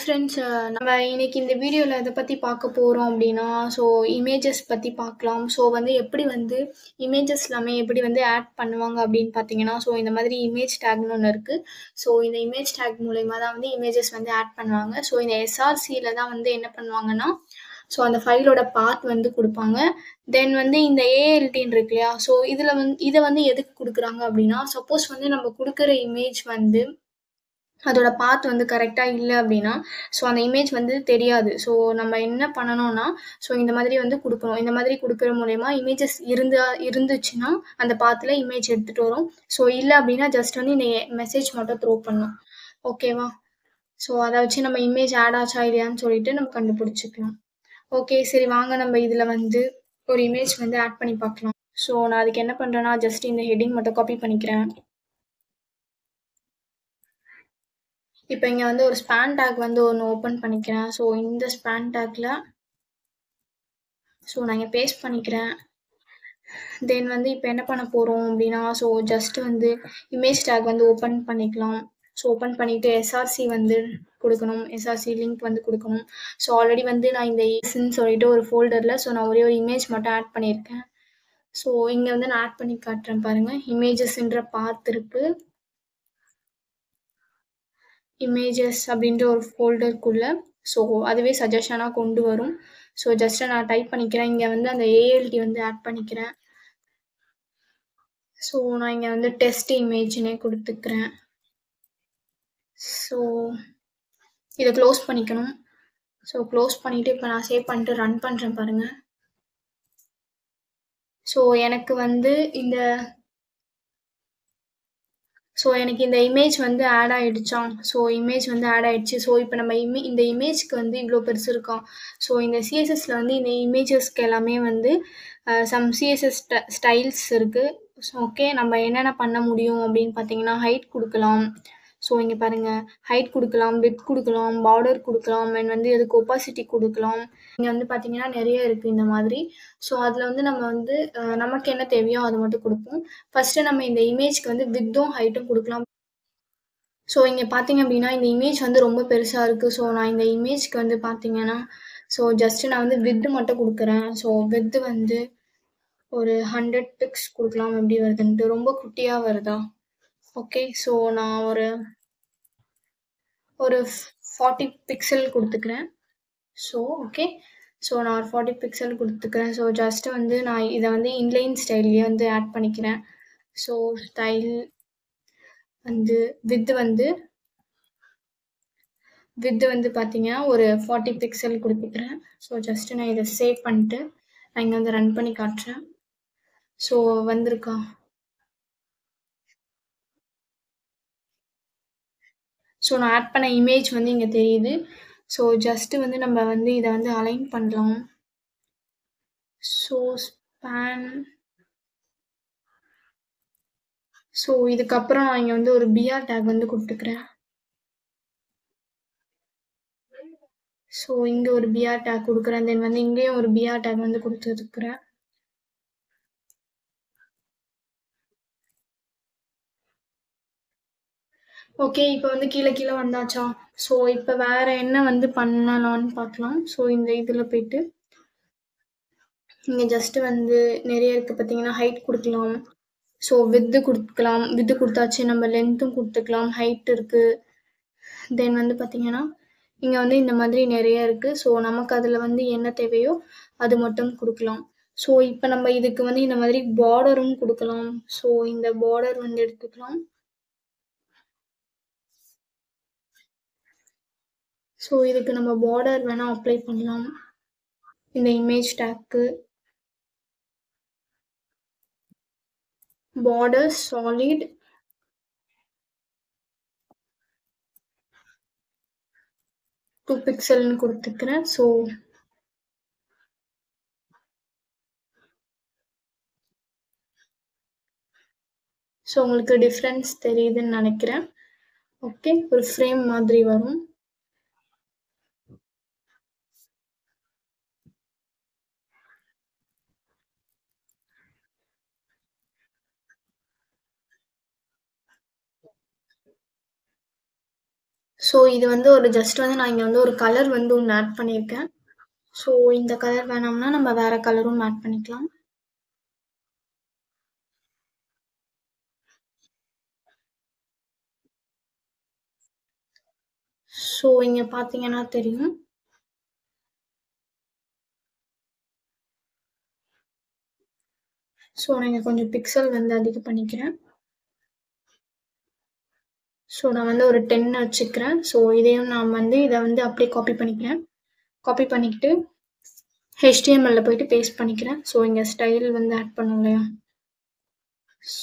Friends, நம்ம இன்னைக்கு இந்த வீடியோவில் எதை பற்றி பார்க்க போகிறோம் அப்படின்னா, ஸோ இமேஜஸ் பற்றி பார்க்கலாம். ஸோ வந்து எப்படி வந்து இமேஜஸ் எல்லாமே எப்படி வந்து ஆட் பண்ணுவாங்க அப்படின்னு பார்த்தீங்கன்னா, ஸோ இந்த மாதிரி இமேஜ் டேக்னு ஒன்று இருக்குது. ஸோ இந்த இமேஜ் டேக் மூலயமா தான் வந்து இமேஜஸ் வந்து ஆட் பண்ணுவாங்க. ஸோ இந்த எஸ்ஆர்சியில் தான் வந்து என்ன பண்ணுவாங்கன்னா, ஸோ அந்த ஃபைலோட பாத் வந்து கொடுப்பாங்க. தென் வந்து இந்த ஏஎல்டின்னு இருக்கு இல்லையா, ஸோ இதில் வந்து இதை வந்து எதுக்கு கொடுக்குறாங்க அப்படின்னா, சப்போஸ் வந்து நம்ம கொடுக்குற இமேஜ் வந்து அதோட பாத் வந்து கரெக்டாக இல்லை அப்படின்னா, ஸோ அந்த இமேஜ் வந்து தெரியாது. ஸோ நம்ம என்ன பண்ணணும்னா, ஸோ இந்த மாதிரி வந்து கொடுக்கணும். இந்த மாதிரி கொடுக்குற மூலயமா இமேஜஸ் இருந்துச்சுன்னா அந்த பாத்தில் இமேஜ் எடுத்துகிட்டு வரும். ஸோ இல்லை அப்படின்னா ஜஸ்ட் வந்து இந்த மெசேஜ் மட்டும் த்ரோ பண்ணும். ஓகேவா? ஸோ அதை வச்சு நம்ம இமேஜ் ஆட் ஆச்சா இல்லையான்னு சொல்லிட்டு நம்ம கண்டுபிடிச்சிக்கலாம். ஓகே, சரி வாங்க நம்ம இதில் வந்து ஒரு இமேஜ் வந்து ஆட் பண்ணி பார்க்கலாம். ஸோ நான் அதுக்கு என்ன பண்ணுறேன்னா, ஜஸ்ட் இந்த ஹெட்டிங் மட்டும் காப்பி பண்ணிக்கிறேன். இப்போ இங்கே வந்து ஒரு ஸ்பேன் டேக் வந்து ஒன்று ஓப்பன் பண்ணிக்கிறேன். ஸோ இந்த ஸ்பேன் டேக்கில் ஸோ நான் இங்கே பேஸ்ட் பண்ணிக்கிறேன். தென் வந்து இப்போ என்ன பண்ண போகிறோம் அப்படின்னா, ஸோ ஜஸ்ட் வந்து இமேஜ் டேக் வந்து ஓப்பன் பண்ணிக்கலாம். ஸோ ஓப்பன் பண்ணிவிட்டு எஸ்ஆர்சி வந்து கொடுக்கணும். எஸ்ஆர்சி லிங்க் வந்து கொடுக்கணும். ஸோ ஆல்ரெடி வந்து நான் இந்த இஸ்ன்னு சொல்லிட்டு ஒரு ஃபோல்டரில் ஸோ நான் ஒரே ஒரு இமேஜ் மட்டும் ஆட் பண்ணியிருக்கேன். ஸோ இங்கே வந்து நான் ஆட் பண்ணி காட்டுறேன் பாருங்கள். இமேஜஸ்ன்ற பாத் இருக்குது. இமேஜஸ் அப்படின்ற ஒரு ஃபோல்டருக்குள்ளே ஸோ அதுவே சஜஷனாக கொண்டு வரும். ஸோ ஜஸ்ட்டு நான் டைப் பண்ணிக்கிறேன். இங்கே வந்து அந்த ஏஎல்டி வந்து ஆட் பண்ணிக்கிறேன். ஸோ நான் இங்கே வந்து டெஸ்ட் இமேஜ்னே கொடுத்துக்கிறேன். ஸோ இதை க்ளோஸ் பண்ணிக்கணும். ஸோ க்ளோஸ் பண்ணிவிட்டு இப்போ நான் சேவ் பண்ணிட்டு ரன் பண்ணுறேன் பாருங்கள். ஸோ எனக்கு வந்து எனக்கு இந்த இமேஜ் வந்து ஆட் ஆகிடுச்சா? ஸோ இமேஜ் வந்து ஆட் ஆகிடுச்சு. ஸோ இப்போ நம்ம இந்த இமேஜ்க்கு வந்து இவ்வளோ பெருசு இருக்கோம். ஸோ இந்த சிஎஸ்எஸ்ல வந்து இந்த இமேஜஸ்க்கு எல்லாமே வந்து சம் சிஎஸ்எஸ் ஸ்டைல்ஸ் இருக்குது. ஸோ ஓகே, நம்ம என்னென்ன பண்ண முடியும் அப்படின்னு பார்த்தீங்கன்னா, ஹைட் கொடுக்கலாம். ஸோ இங்கே பாருங்கள், ஹைட் கொடுக்கலாம், விட்த் கொடுக்கலாம், பார்டர் கொடுக்கலாம், அண்ட் வந்து இதுக்கு ஒப்பாசிட்டி கொடுக்கலாம். இங்கே வந்து பார்த்தீங்கன்னா நிறைய இருக்குது இந்த மாதிரி. ஸோ அதில் வந்து நம்ம வந்து நமக்கு என்ன தேவையோ அதை மட்டும் கொடுப்போம். ஃபஸ்ட்டு நம்ம இந்த இமேஜ்க்கு வந்து வித்தும் ஹைட்டும் கொடுக்கலாம். ஸோ இங்கே பார்த்தீங்க அப்படின்னா இந்த இமேஜ் வந்து ரொம்ப பெருசாக இருக்குது. ஸோ நான் இந்த இமேஜ்க்கு வந்து பார்த்தீங்கன்னா, ஸோ ஜஸ்ட்டு நான் வந்து வித்து மட்டும் கொடுக்குறேன். ஸோ வித்து வந்து ஒரு 100 பிக்ஸ் கொடுக்கலாம். எப்படி வருதுன்ட்டு ரொம்ப குட்டியாக வருதா? ஓகே, ஸோ நான் ஒரு 40 பிக்சல் கொடுத்துக்கிறேன். ஸோ ஓகே, ஸோ நான் ஒரு 40 பிக்சல் கொடுத்துக்கிறேன். ஸோ ஜஸ்ட்டு வந்து நான் இதை வந்து இன்லைன் ஸ்டைல்லையே வந்து ஆட் பண்ணிக்கிறேன். ஸோ ஸ்டைல் வந்து வித்து வந்து பார்த்தீங்கன்னா ஒரு 40 பிக்சல் கொடுத்துக்கிறேன். ஸோ ஜஸ்ட்டு நான் இதை சேவ் பண்ணிட்டு நான் இங்கே வந்து ரன் பண்ணி காட்டுறேன். ஸோ வந்திருக்கா? ஸோ நான் ஆட் பண்ண இமேஜ் வந்து இங்கே தெரியுது. ஸோ ஜஸ்ட்டு வந்து நம்ம வந்து இதை வந்து அலைன் பண்ணலாம். ஸோ ஸ்பேன் ஸோ இதுக்கப்புறம் நான் இங்கே வந்து ஒரு பிஆர் டேக் வந்து கொடுத்துக்கிறேன். ஸோ இங்கே ஒரு பிஆர் டேக் கொடுக்குறேன். தென் வந்து இங்கேயும் ஒரு பிஆர் டேக் வந்து கொடுத்துருக்குறேன். ஓகே, இப்போ வந்து கீழே வந்தாச்சா? ஸோ இப்போ வேறு என்ன வந்து பண்ணலான்னு பார்க்கலாம். ஸோ இந்த இதில் போயிட்டு இங்கே ஜஸ்ட்டு வந்து நிறைய இருக்குது பார்த்தீங்கன்னா, ஹைட் கொடுக்கலாம். ஸோ வித்து கொடுக்கலாம். வித்து கொடுத்தாச்சு. நம்ம லென்த்தும் கொடுத்துக்கலாம். ஹைட் இருக்குது. தென் வந்து பார்த்தீங்கன்னா, இங்கே வந்து இந்த மாதிரி நிறைய இருக்குது. ஸோ நமக்கு அதில் வந்து என்ன தேவையோ அது மட்டும் கொடுக்கலாம். ஸோ இப்போ நம்ம இதுக்கு வந்து இந்த மாதிரி பார்டரும் கொடுக்கலாம். ஸோ இந்த பார்டர் வந்து எடுத்துக்கலாம். ஸோ இதுக்கு நம்ம பார்டர் வேணால் அப்ளை பண்ணலாம். இந்த இமேஜ் டேக்கு பார்டர் சாலிட் 2 பிக்சல்னு கொடுத்துக்கிறேன். ஸோ உங்களுக்கு டிஃப்ரென்ஸ் தெரியுதுன்னு நினைக்கிறேன். ஓகே, ஒரு ஃப்ரேம் மாதிரி வரும். ஸோ இது வந்து ஒரு ஜஸ்ட் வந்து நான் இங்கே வந்து ஒரு கலர் வந்து ஒன்று ஆட் பண்ணியிருக்கேன். ஸோ இந்த கலர் வேணாம்னா நம்ம வேற கலரும் ஆட் பண்ணிக்கலாம். ஸோ இங்கே பார்த்தீங்கன்னா தெரியும். ஸோ நான் இங்கே கொஞ்சம் பிக்சல் வந்து அதிகம் பண்ணிக்கிறேன். ஸோ நான் வந்து ஒரு 10 வச்சுக்கிறேன். ஸோ இதையும் நான் வந்து இதை வந்து அப்படியே காப்பி பண்ணிக்கிறேன். காப்பி பண்ணிக்கிட்டு HTML போயிட்டு பேஸ்ட் பண்ணிக்கிறேன். ஸோ இங்கே ஸ்டைல் வந்து ஆட் பண்ணும் இல்லையா,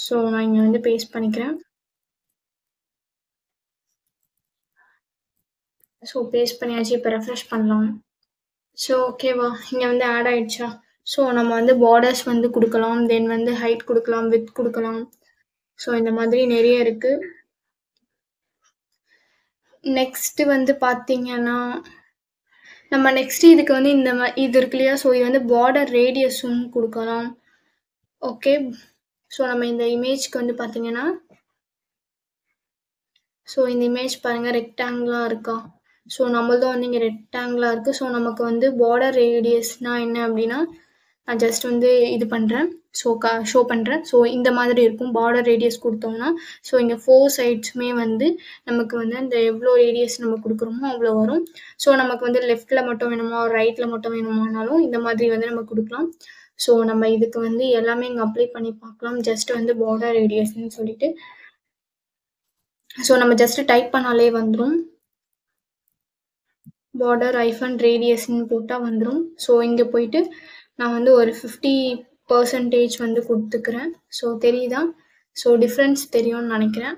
ஸோ நான் இங்கே வந்து பேஸ்ட் பண்ணிக்கிறேன். ஸோ பேஸ்ட் பண்ணியாச்சு. இப்போ ரெஃப்ரெஷ் பண்ணலாம். ஸோ ஓகேவா, இங்கே வந்து ஆட் ஆயிடுச்சா. ஸோ நம்ம வந்து பார்டர்ஸ் வந்து கொடுக்கலாம், தென் வந்து ஹைட் கொடுக்கலாம், வித் கொடுக்கலாம். ஸோ இந்த மாதிரி நிறைய இருக்கு. நெக்ஸ்ட் வந்து பார்த்தீங்கன்னா நம்ம நெக்ஸ்ட் இதுக்கு வந்து இது இருக்கு இல்லையா, ஸோ இது வந்து பார்டர் ரேடியஸும் கொடுக்கலாம். ஓகே, ஸோ நம்ம இந்த இமேஜ்க்கு வந்து பார்த்தீங்கன்னா, ஸோ இந்த இமேஜ் பாருங்கள் ரெக்டாங்கிளாக இருக்கா. ஸோ நம்மள்தான் வந்து இங்கே ரெக்டாங்கிளாக இருக்குது. ஸோ நமக்கு வந்து பார்டர் ரேடியஸ்னால் என்ன அப்படின்னா, நான் ஜஸ்ட் வந்து இது பண்ணுறேன். ஷோ பண்ணுறேன். ஸோ இந்த மாதிரி இருக்கும். பார்டர் ரேடியஸ் கொடுத்தோம்னா, ஸோ இங்கே 4 சைட்ஸுமே வந்து நமக்கு வந்து அந்த எவ்வளோ ரேடியஸ் நம்ம கொடுக்குறோமோ அவ்வளோ வரும். ஸோ நமக்கு வந்து லெஃப்ட்டில் மட்டும் வேணுமா, ரைட்டில் மட்டும் வேணுமானாலும் இந்த மாதிரி வந்து நம்ம கொடுக்கலாம். ஸோ நம்ம இதுக்கு வந்து எல்லாமே இங்கே அப்ளை பண்ணி பார்க்கலாம். ஜஸ்ட் வந்து பார்டர் ரேடியஸ்ன்னு சொல்லிட்டு, ஸோ நம்ம ஜஸ்ட் டைப் பண்ணாலே வந்துடும். பார்டர் -ரேடியஸ்ன்னு போட்டால் வந்துடும். ஸோ இங்கே போயிட்டு நான் வந்து ஒரு 50% வந்து கொடுத்துக்கிறேன். ஸோ தெரியுதா, ஸோ டிஃப்ரென்ஸ் தெரியும்னு நினைக்கிறேன்.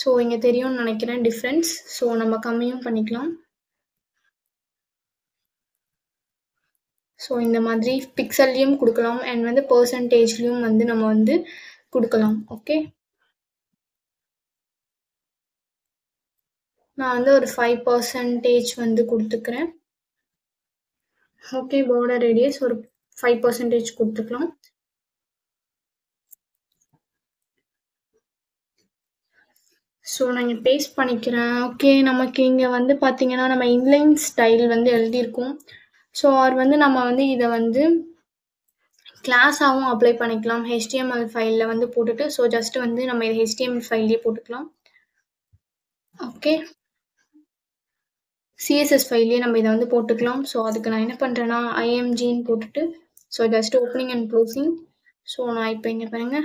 ஸோ இங்கே தெரியும்னு நினைக்கிறேன் டிஃப்ரென்ஸ். ஸோ நம்ம கம்மியும் பண்ணிக்கலாம். ஸோ இந்த மாதிரி பிக்சல்லையும் கொடுக்கலாம் அண்ட் வந்து பெர்சன்டேஜ்லையும் வந்து நம்ம வந்து கொடுக்கலாம். ஓகே, நான் வந்து ஒரு 5% வந்து கொடுத்துக்கிறேன். ஓகே, பார்டர் ரேடியஸ் ஒரு 5% கொடுத்துக்கலாம். ஸோ நான் இங்கே பேஸ்ட் பண்ணிக்கிறேன். ஓகே, நமக்கு இங்கே வந்து பார்த்தீங்கன்னா நம்ம இன்லைன் ஸ்டைல் வந்து எழுதியிருக்கோம். ஸோ அது வந்து நம்ம வந்து இதை வந்து கிளாஸாகவும் அப்ளை பண்ணிக்கலாம். HTML ஃபைலில் வந்து போட்டுட்டு, ஸோ ஜஸ்ட் வந்து நம்ம இதை HTML ஃபைல்லேயே போட்டுக்கலாம். ஓகே, CSS ஃபைல்லேயே நம்ம இதை வந்து போட்டுக்கலாம். ஸோ அதுக்கு நான் என்ன பண்ணுறேன்னா imgன்னு போட்டுட்டு, so just opening and closing. So நான் இப்போ இங்கே பாருங்க,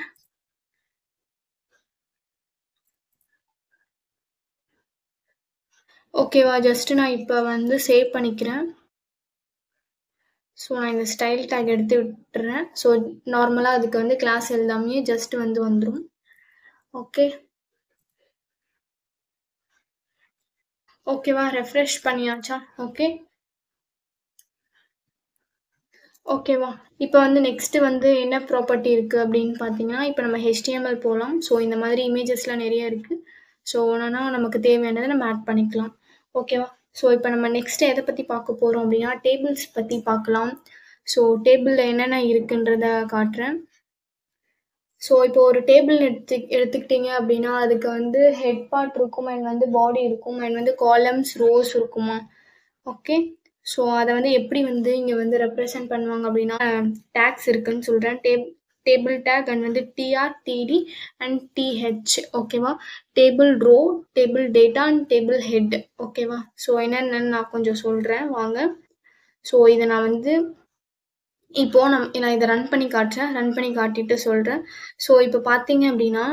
ஓகேவா, ஜஸ்ட் நான் இப்போ வந்து சேவ் பண்ணிக்கிறேன். ஸோ நான் இந்த ஸ்டைல் டேக் எடுத்து விட்டுறேன். ஸோ நார்மலாக அதுக்கு வந்து கிளாஸ் எழுதாமையே ஜஸ்ட் வந்து வந்துடும். ஓகே, ஓகேவா, ரெஃப்ரெஷ் பண்ணியாச்சா. ஓகே, ஓகேவா, இப்போ வந்து நெக்ஸ்ட் வந்து என்ன ப்ராப்பர்ட்டி இருக்குது அப்படின்னு பார்த்தீங்கன்னா, இப்போ நம்ம HTML போகலாம். ஸோ இந்த மாதிரி இமேஜஸ்லாம் நிறைய இருக்குது. ஸோ ஒன்றுனா நமக்கு தேவையானதை நம்ம ஆட் பண்ணிக்கலாம். ஓகேவா, ஸோ இப்போ நம்ம நெக்ஸ்ட் எதை பற்றி பார்க்க போகிறோம் அப்படின்னா டேபிள்ஸ் பற்றி பார்க்கலாம். ஸோ டேபிளில் என்னென்ன இருக்குன்றத காட்டுறேன். ஸோ இப்போ ஒரு டேபிள் எடுத்துக்கிட்டிங்க அப்படின்னா அதுக்கு வந்து ஹெட் பார்ட் இருக்கும் அண்ட் வந்து பாடி இருக்கும் அண்ட் வந்து காலம்ஸ் ரோஸ் இருக்குமா. ஓகே, ஸோ அதை வந்து எப்படி வந்து இங்கே வந்து ரெப்ரசன்ட் பண்ணுவாங்க அப்படின்னா டேக்ஸ் இருக்குன்னு சொல்கிறேன். டேபிள் டேக் அண்ட் வந்து TR TD அண்ட் TH. ஓகேவா, table row, table data and table head. ஓகேவா, ஸோ என்னென்னு நான் கொஞ்சம் சொல்கிறேன் வாங்க. ஸோ இதை நான் வந்து இப்போது நான் இதை ரன் பண்ணி காட்டுறேன். ரன் பண்ணி காட்டிட்டு சொல்கிறேன். ஸோ இப்போ பார்த்தீங்க அப்படின்னா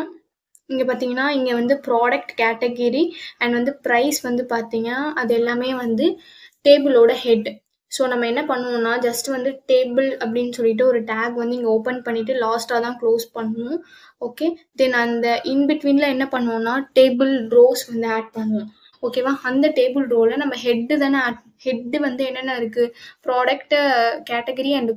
இங்கே பார்த்தீங்கன்னா இங்கே வந்து ப்ராடக்ட் கேட்டகிரி அண்ட் வந்து ப்ரைஸ் வந்து பார்த்தீங்கன்னா அது எல்லாமே வந்து டேபிளோட ஹெட். ஸோ நம்ம என்ன பண்ணுவோம்னா ஜஸ்ட் வந்து டேபிள் அப்படின்னு சொல்லிட்டு ஒரு டேக் வந்து இங்கே ஓப்பன் பண்ணிவிட்டு லாஸ்ட்டாக தான் க்ளோஸ் பண்ணுவோம். ஓகே, தென் அந்த இன்பிட்வீனில் என்ன பண்ணுவோம்னா டேபிள் ரோஸ் வந்து ஆட் பண்ணுவோம். ஓகேவா, அந்த டேபிள் ரோவில் நம்ம ஹெட்டு தானே ஹெட்டு வந்து என்னென்ன இருக்குது, ப்ராடக்ட் கேட்டகரி அண்ட்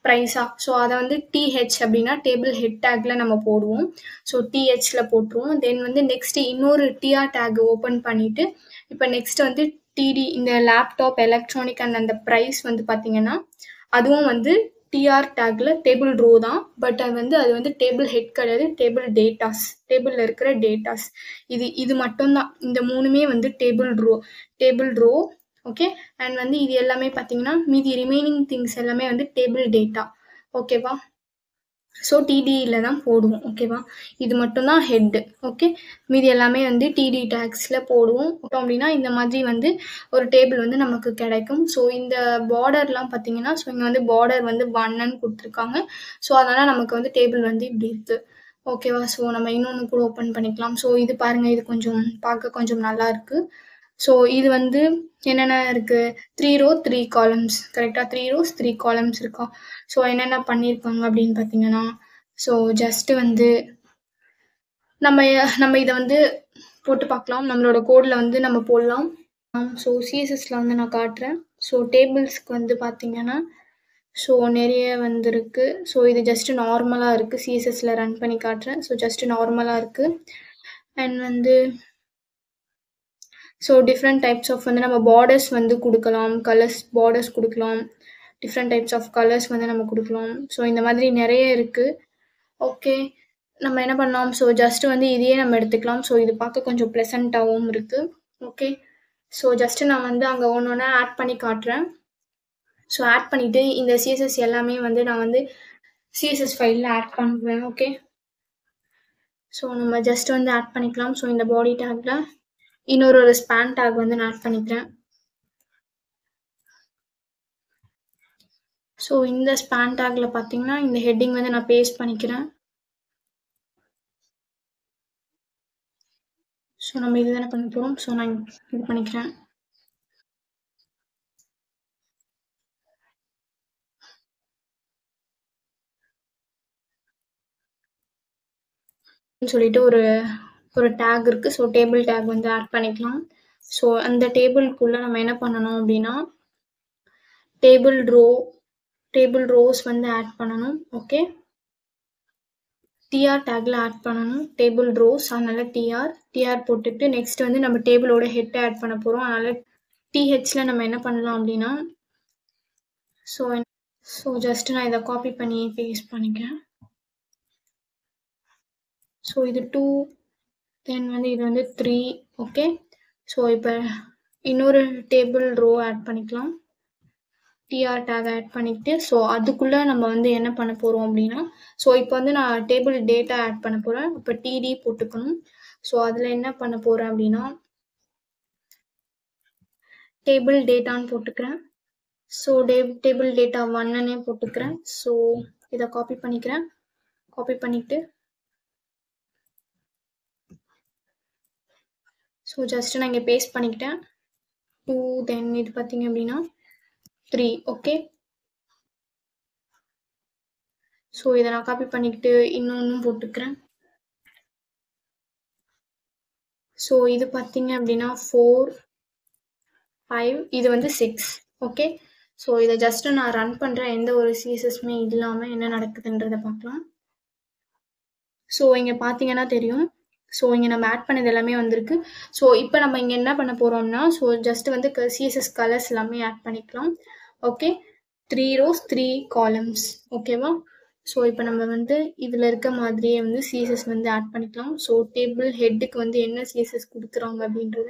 ப்ரைஸா. ஸோ அதை வந்து TH அப்படின்னா டேபிள் ஹெட் டேக்கில் நம்ம போடுவோம். ஸோ THல போட்டுருவோம். தென் வந்து நெக்ஸ்ட் இன்னொரு TR டேக் ஓப்பன் பண்ணிவிட்டு இப்போ நெக்ஸ்ட் வந்து TD இந்த லேப்டாப் எலக்ட்ரானிக் அண்ட் அந்த ப்ரைஸ் வந்து பார்த்தீங்கன்னா அதுவும் வந்து டிஆர் டேக்ல டேபிள் ரோ தான். பட் அது வந்து டேபிள் ஹெட் கிடையாது. Table datas. டேபிள்ல இருக்கிற டேட்டாஸ். இது மட்டும் தான். இந்த 3மே வந்து டேபிள் ரோ. ஓகே. அண்ட் வந்து இது எல்லாமே பார்த்தீங்கன்னா, மீதி ரிமைனிங் திங்ஸ் எல்லாமே வந்து டேபிள் டேட்டா. ஓகேவா? ஸோ டிடியில் தான் போடுவோம். ஓகேவா? இது மட்டும் தான் ஹெட்டு. ஓகே. மீதி எல்லாமே வந்து டிடி டேக்ஸில் போடுவோம். அப்படின்னா இந்த மாதிரி வந்து ஒரு டேபிள் வந்து நமக்கு கிடைக்கும். ஸோ இந்த பார்டர்லாம் பார்த்தீங்கன்னா, ஸோ இங்கே வந்து பார்டர் வந்து 1ன்னு கொடுத்துருக்காங்க. ஸோ அதனால் நமக்கு வந்து டேபிள் வந்து இப்படி இருக்குது. ஓகேவா? ஸோ நம்ம இன்னொன்று கூட ஓப்பன் பண்ணிக்கலாம். ஸோ இது பாருங்கள், இது கொஞ்சம் பார்க்க கொஞ்சம் நல்லா இருக்குது. ஸோ இது வந்து என்னென்ன இருக்குது? 3 ரோ 3 காலம்ஸ். கரெக்டாக 3 ரோஸ் 3 காலம்ஸ் இருக்கா? ஸோ என்னென்ன பண்ணியிருக்காங்க அப்படின்னு பார்த்தீங்கன்னா, ஸோ ஜஸ்ட்டு வந்து நம்ம இதை வந்து போட்டு பார்க்கலாம். நம்மளோட கோடில் வந்து நம்ம போடலாம். ஸோ சிஎஸ்எஸ்ல வந்து நான் காட்டுறேன். ஸோ டேபிள்ஸ்க்கு வந்து பார்த்தீங்கன்னா, ஸோ நிறைய வந்துருக்கு. ஸோ இது ஜஸ்ட்டு நார்மலாக இருக்குது. சிஎஸ்எஸ்ல ரன் பண்ணி காட்டுறேன். ஸோ ஜஸ்ட்டு நார்மலாக இருக்குது. அண்ட் வந்து ஸோ டிஃப்ரெண்ட் டைப்ஸ் ஆஃப் வந்து நம்ம பார்டர்ஸ் வந்து கொடுக்கலாம். பார்டர்ஸ் கொடுக்கலாம். டிஃப்ரெண்ட் டைப்ஸ் ஆஃப் கலர்ஸ் வந்து நம்ம கொடுக்கலாம். ஸோ இந்த மாதிரி நிறைய இருக்குது. ஓகே. நம்ம என்ன பண்ணலாம்? ஸோ ஜஸ்ட்டு வந்து இதையே நம்ம எடுத்துக்கலாம். ஸோ இது பார்க்க கொஞ்சம் ப்ளசண்ட்டாகவும் இருக்குது. ஓகே. ஸோ ஜஸ்ட்டு நான் வந்து அங்கே ஒன்று ஒன்றா ஆட் பண்ணி காட்டுறேன். ஸோ ஆட் பண்ணிவிட்டு இந்த சிஎஸ்எஸ் எல்லாமே வந்து நான் வந்து சிஎஸ்எஸ் ஃபைலில் ஆட் பண்ணுவேன். ஓகே. ஸோ நம்ம ஜஸ்ட் வந்து ஆட் பண்ணிக்கலாம். ஸோ இந்த பாடி டேக்கில் இன்னொரு ஸ்பேன் டேக் வந்து நான் ஆட் பண்ணிக்கிறேன். ஸோ இந்த ஸ்பேன் டேக்கில் பார்த்தீங்கன்னா இந்த ஹெட்டிங் வந்து நான் பேஸ்ட் பண்ணிக்கிறேன். ஸோ நம்ம இது தானே பண்ண போகிறோம். ஸோ நான் இது பண்ணிக்கிறேன். சொல்லிட்டு ஒரு டேக் இருக்குது. ஸோ டேபிள் டேக் வந்து ஆட் பண்ணிக்கலாம். ஸோ அந்த டேபிள்குள்ளே நம்ம என்ன பண்ணணும் அப்படின்னா, டேபிள் ரோஸ் வந்து ஆட் பண்ணணும். ஓகே. டிஆர் டேக்ல ஆட் பண்ணணும். டேபிள் ரோஸ், அதனால டிஆர் போட்டுட்டு நெக்ஸ்ட் வந்து நம்ம டேபிளோட ஹெட்டை ஆட் பண்ண போகிறோம். அதனால டிஹெச்ல நம்ம என்ன பண்ணலாம் அப்படின்னா, ஸோ ஜஸ்ட் நான் இதை காப்பி பண்ணி பேஸ்ட் பண்ணிக்கிறேன். ஸோ இது 2, தென் வந்து இது வந்து 3. ஓகே. ஸோ இப்போ இன்னொரு டேபிள் ரோ ஆட் பண்ணிக்கலாம். டிஆர் டேக் ஆட் பண்ணிக்கிட்டு ஸோ அதுக்குள்ளே நம்ம வந்து என்ன பண்ண போகிறோம் அப்படின்னா, ஸோ இப்போ வந்து நான் டேபிள் டேட்டா ஆட் பண்ண போகிறேன். இப்போ டிடி போட்டுக்கணும். ஸோ அதில் என்ன பண்ண போகிறேன் அப்படின்னா, டேபிள் டேட்டான்னு போட்டுக்கிறேன். ஸோ டேபிள் டேட்டா 1ன்னே போட்டுக்கிறேன். ஸோ இதை காப்பி பண்ணிக்கிறேன். காப்பி பண்ணிவிட்டு ஸோ ஜஸ்ட் நான் இங்கே பேஸ்ட் பண்ணிக்கிட்டேன். 2, தென் இது பார்த்தீங்க அப்படின்னா 3. ஓகே. ஸோ இதை நான் காப்பி பண்ணிக்கிட்டு இன்னொன்றும் போட்டுக்கிறேன். ஸோ இது பார்த்தீங்க அப்படின்னா 4, 5, இது வந்து 6. ஓகே. ஸோ இதை ஜஸ்ட்டு நான் ரன் பண்ணுறேன். எந்த ஒரு சிஎஸ்எஸ்மே இல்லாமல் என்ன நடக்குதுன்றதை பார்க்கலாம். ஸோ இங்கே பார்த்தீங்கன்னா தெரியும். ஸோ இங்கே நம்ம ஆட் பண்ணது எல்லாமே வந்திருக்கு. ஸோ இப்போ நம்ம இங்கே என்ன பண்ண போகிறோம்னா, ஸோ ஜஸ்ட் வந்து சிஎஸ்எஸ் கலர்ஸ் எல்லாமே ஆட் பண்ணிக்கலாம். ஓகே. 3 rose 3 columns. ஓகேவா? ஸோ இப்போ நம்ம வந்து இதில் இருக்க மாதிரியே வந்து சிஎஸ்எஸ் வந்து ஆட் பண்ணிக்கலாம். ஸோ டேபிள் ஹெட்டுக்கு வந்து என்ன சிஎஸ்எஸ் கொடுக்குறாங்க அப்படின்றத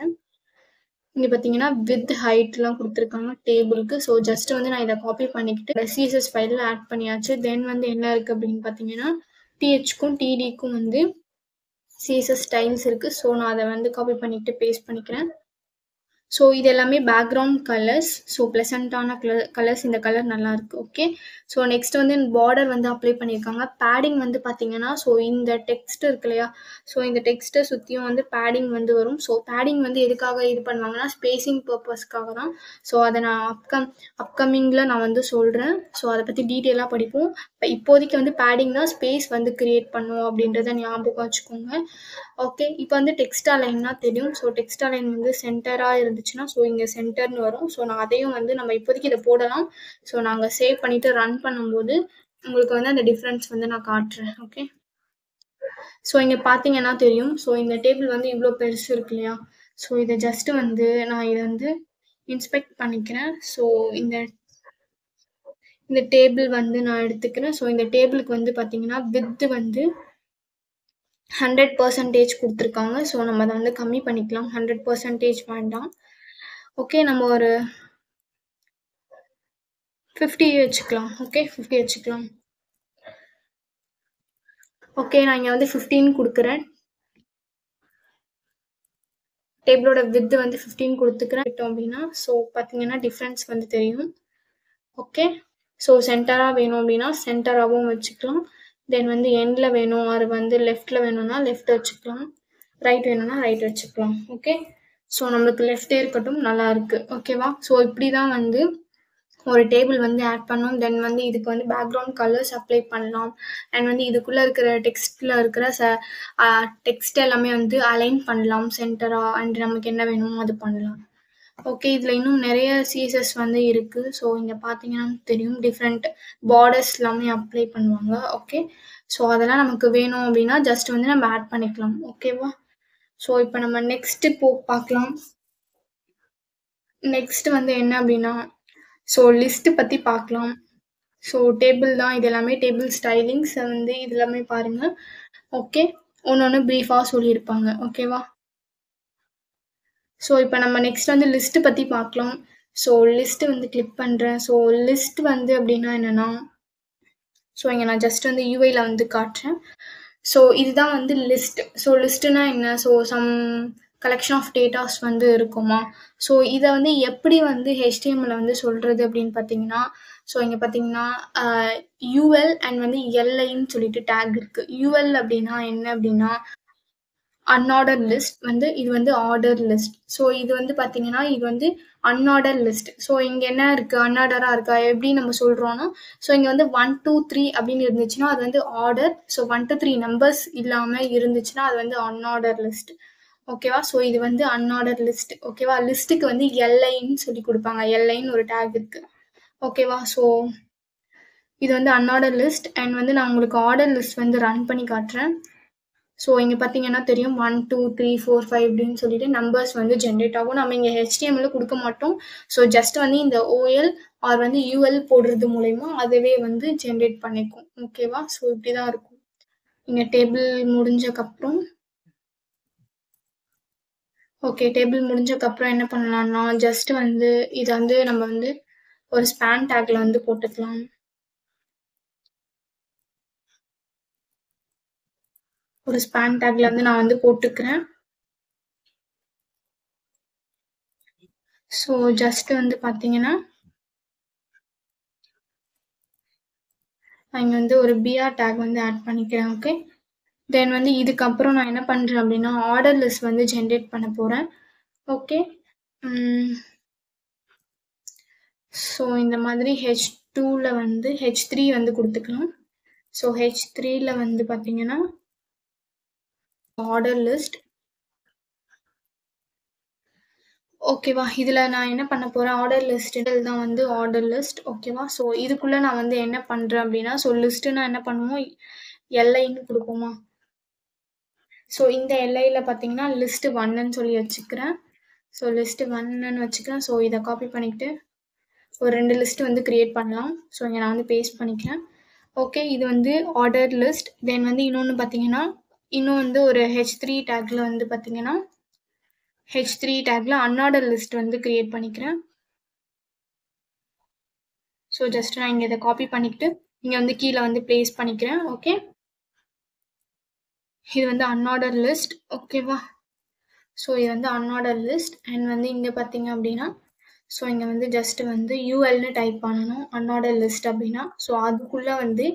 இங்கே பார்த்தீங்கன்னா வித் ஹைட்லாம் கொடுத்துருக்காங்க டேபிளுக்கு. ஸோ ஜஸ்ட் வந்து நான் இதை காப்பி பண்ணிக்கிட்டு சிஎஸ்எஸ் ஃபைலில் ஆட் பண்ணியாச்சு. தென் வந்து என்ன இருக்குது அப்படின்னு பார்த்தீங்கன்னா, டிஹெச்க்கும் டிடிக்கும் வந்து சிஎஸ்எஸ் ஸ்டைல்ஸ் இருக்குது. ஸோ நான் அதை வந்து காப்பி பண்ணிக்கிட்டு பேஸ்ட் பண்ணிக்கிறேன். ஸோ இது எல்லாமே பேக்ரவுண்ட் கலர்ஸ். ஸோ ப்ளசண்ட்டான கலர்ஸ். இந்த கலர் நல்லாயிருக்கு. ஓகே. ஸோ நெக்ஸ்ட் வந்து பார்டர் வந்து அப்ளை பண்ணியிருக்காங்க. பேடிங் வந்து பார்த்தீங்கன்னா, ஸோ இந்த டெக்ஸ்ட் இருக்கு இல்லையா, ஸோ இந்த டெக்ஸ்ட்டை சுற்றியும் வந்து பேடிங் வந்து வரும். ஸோ பேடிங் வந்து எதுக்காக இது பண்ணுவாங்கன்னா, ஸ்பேசிங் பர்பஸ்க்காக தான். ஸோ அதை நான் அப்கமிங்கில் நான் வந்து சொல்கிறேன். ஸோ அதை பற்றி டீட்டெயிலாக படிப்போம். இப்போதைக்கு வந்து பேடிங் தான் ஸ்பேஸ் வந்து கிரியேட் பண்ணுவோம் அப்படின்றத ஞாபகம் வச்சுக்கோங்க. ஓகே. இப்போ வந்து டெக்ஸ்ட் அலைன்னா தெரியும். ஸோ டெக்ஸ்ட் அலைன் வந்து சென்டராக இருந்துச்சுன்னா, ஸோ இங்கே சென்டர்னு வரும். ஸோ நான் அதையும் வந்து நம்ம இப்போதைக்கு இதை போடலாம். ஸோ நாங்கள் சேவ் பண்ணிவிட்டு ரன் பண்ணும்போது உங்களுக்கு வந்து அந்த டிஃப்ரென்ஸ் வந்து நான் காட்டுறேன். ஓகே. ஸோ இங்கே பார்த்தீங்கன்னா தெரியும். ஸோ இந்த டேபிள் வந்து இவ்வளோ பெருசு இருக்கு இல்லையா, ஸோ இதை ஜஸ்ட்டு வந்து நான் இதை வந்து இன்ஸ்பெக்ட் பண்ணிக்கிறேன். ஸோ இந்த டேபிள் வந்து நான் எடுத்துக்கிறேன். ஸோ இந்த டேபிளுக்கு வந்து பார்த்தீங்கன்னா, விட்த் வந்து 100% குடுத்துருக்காங்க. ஸோ நம்ம அத வந்து கம்மி பண்ணிக்கலாம். 100% வேண்டாம். ஓகே, நம்ம ஒரு 50 வச்சுக்கலாம். ஓகே, 50 வச்சுக்கலாம். ஓகே, நான் இங்க வந்து 15 குடுக்குறேன். டேபிளோட விட்த் வந்து 15 குடுத்துக்கிறேன். விட்டோம் அப்டின்னா, ஸோ பார்த்தீங்கன்னா டிஃபரன்ஸ் வந்து தெரியும். ஓகே. ஸோ சென்டரா வேணும் அப்டின்னா, சென்டராவும் வச்சுக்கலாம். தென் வந்து எண்ட்ல வேணும், அது வந்து லெஃப்ட்ல வேணும்னா லெஃப்ட் வச்சுக்கலாம். ரைட் வேணும்னா ரைட் வச்சுக்கலாம். ஓகே. ஸோ நம்மளுக்கு லெஃப்ட்டே இருக்கட்டும். நல்லா இருக்கு. ஓகேவா? ஸோ இப்படி தான் வந்து ஒரு டேபிள் வந்து ஆட் பண்ணோம். தென் வந்து இதுக்கு வந்து பேக்ரவுண்ட் கலர்ஸ் அப்ளை பண்ணலாம். அண்ட் வந்து இதுக்குள்ள இருக்கிற டெக்ஸ்ட்ல இருக்கிற டெக்ஸ்ட் எல்லாமே வந்து அலைன் பண்ணலாம் சென்டரா. அண்ட் நமக்கு என்ன வேணுமோ அது பண்ணலாம். ஓகே, இதுல இன்னும் நிறைய CSS வந்து இருக்கு. ஸோ இங்க பார்த்தீங்கன்னா தெரியும் டிஃப்ரெண்ட் பார்டர்ஸ் எல்லாமே அப்ளை பண்ணுவாங்க. ஓகே. ஸோ அதெல்லாம் நமக்கு வேணும் அப்படின்னா ஜஸ்ட் வந்து நம்ம ஆட் பண்ணிக்கலாம். ஓகேவா? ஸோ இப்போ நம்ம நெக்ஸ்ட் பார்க்கலாம். நெக்ஸ்ட் வந்து என்ன அப்படின்னா, ஸோ லிஸ்ட் பத்தி பார்க்கலாம். ஸோ டேபிள் தான் இது எல்லாமே. டேபிள் ஸ்டைலிங்ஸ் வந்து இது எல்லாமே பாருங்க. ஓகே, ஒன்று ப்ரீஃபாக சொல்லியிருப்பாங்க. ஓகேவா? ஸோ இப்போ நம்ம நெக்ஸ்ட் வந்து லிஸ்ட் பற்றி பார்க்கலாம். ஸோ லிஸ்ட் வந்து கிளிக் பண்ணுறேன். ஸோ லிஸ்ட் வந்து அப்படின்னா என்னன்னா, ஸோ இங்கே நான் ஜஸ்ட் வந்து யூஐல வந்து காட்டுறேன். ஸோ இதுதான் வந்து லிஸ்ட். ஸோ லிஸ்ட்டுனா என்ன? So some collection of datas வந்து இருக்குமா? ஸோ இதை வந்து எப்படி வந்து HTML வந்து சொல்கிறது அப்படின்னு பார்த்தீங்கன்னா, ஸோ இங்கே பார்த்தீங்கன்னா UL அண்ட் வந்து LIன்னு சொல்லிட்டு டேக் இருக்குது. UL அப்படின்னா என்ன அப்படின்னா, அன்ஆர்டர் லிஸ்ட் வந்து இது வந்து ஆர்டர் லிஸ்ட். ஸோ இது வந்து பார்த்தீங்கன்னா இது வந்து அன்ஆர்டர் லிஸ்ட். ஸோ இங்கே என்ன இருக்குது, அன்ஆர்டராக இருக்கா எப்படி நம்ம சொல்கிறோன்னா, ஸோ இங்கே வந்து 1 2 3 அப்படின்னு இருந்துச்சுன்னா அது வந்து ஆர்டர். ஸோ 1 2 3 நம்பர்ஸ் இல்லாமல் இருந்துச்சுன்னா அது வந்து அன்ஆர்டர் லிஸ்ட். ஓகேவா? ஸோ இது வந்து அன்ஆர்டர் லிஸ்ட். ஓகேவா? லிஸ்ட்டுக்கு வந்து LIன்னு சொல்லி கொடுப்பாங்க. LIன்னு ஒரு டேக் இருக்குது. ஓகேவா? ஸோ இது வந்து அன்ஆர்டர் லிஸ்ட். அண்ட் வந்து நான் உங்களுக்கு ஆர்டர் லிஸ்ட் வந்து ரன் பண்ணி காட்டுறேன். ஸோ இங்கே பார்த்தீங்கன்னா தெரியும் 1 2 3 4 5 அப்படின்னு சொல்லிட்டு நம்பர்ஸ் வந்து ஜென்ரேட் ஆகும். நம்ம இங்கே HTML கொடுக்க மாட்டோம். ஸோ ஜஸ்ட் வந்து இந்த OL ஆர் வந்து UL போடுறது மூலயமா அதுவே வந்து ஜென்ரேட் பண்ணிக்கும். ஓகேவா? ஸோ இப்படி தான் இருக்கும். இங்கே டேபிள் முடிஞ்சக்கப்புறம் ஓகே, டேபிள் முடிஞ்சக்கப்புறம் என்ன பண்ணலாம்னா ஜஸ்ட் வந்து இதை வந்து நம்ம வந்து ஒரு ஸ்பேன் டேக்ல வந்து போட்டுக்கலாம். ஒரு ஸ்பேன் டேக்ல வந்து நான் வந்து போட்டுக்கிறேன். ஸோ ஜஸ்ட் வந்து பார்த்தீங்கன்னா நான் இங்கே வந்து ஒரு BR டேக் வந்து ஆட் பண்ணிக்கிறேன். ஓகே. தென் வந்து இதுக்கப்புறம் நான் என்ன பண்ணுறேன் அப்படின்னா ஆர்டர் லிஸ்ட் வந்து ஜென்ரேட் பண்ண போகிறேன். ஓகே. ஸோ இந்த மாதிரி H2ல வந்து H3 வந்து கொடுத்துக்கலாம். ஸோ H3ல வந்து பார்த்தீங்கன்னா ஆர்டர் லிஸ்ட். ஓகேவா? இதில் நான் என்ன பண்ண போகிறேன், ஆர்டர் லிஸ்ட் தான் வந்து ஆர்டர் லிஸ்ட். ஓகேவா? ஸோ இதுக்குள்ளே நான் வந்து என்ன பண்ணுறேன் அப்படின்னா, ஸோ லிஸ்ட்டுனா என்ன பண்ணுவோம், LIன்னு கொடுப்போமா? ஸோ இந்த LIல பார்த்தீங்கன்னா லிஸ்ட் 1ன்னு சொல்லி வச்சுக்கிறேன். ஸோ லிஸ்ட் 1ன்னு வச்சுக்கிறேன். ஸோ இதை காப்பி பண்ணிக்கிட்டு ஒரு 2 லிஸ்ட் வந்து கிரியேட் பண்ணலாம். ஸோ இங்கே நான் வந்து பேஸ்ட் பண்ணிக்கிறேன். ஓகே, இது வந்து ஆர்டர் லிஸ்ட். தென் வந்து இன்னொன்று பார்த்தீங்கன்னா இன்னும் வந்து ஒரு H3 டேக்ல வந்து பார்த்தீங்கன்னா H3 டேக்ல அன்ஆர்டர் லிஸ்ட் வந்து கிரியேட் பண்ணிக்கிறேன். ஸோ ஜஸ்ட் நான் இங்கே இதை காப்பி பண்ணிக்கிட்டு இங்கே வந்து கீழே வந்து பிளேஸ் பண்ணிக்கிறேன். ஓகே, இது வந்து அன்ஆர்டர் லிஸ்ட். ஓகேவா? ஸோ இது வந்து அன்ஆர்டர் லிஸ்ட். அண்ட் வந்து இங்கே பார்த்தீங்க அப்படின்னா ஸோ இங்கே வந்து ஜஸ்ட் வந்து ULன்னு டைப் பண்ணணும் அன்ஆர்டர் லிஸ்ட் அப்படின்னா. ஸோ அதுக்குள்ளே வந்து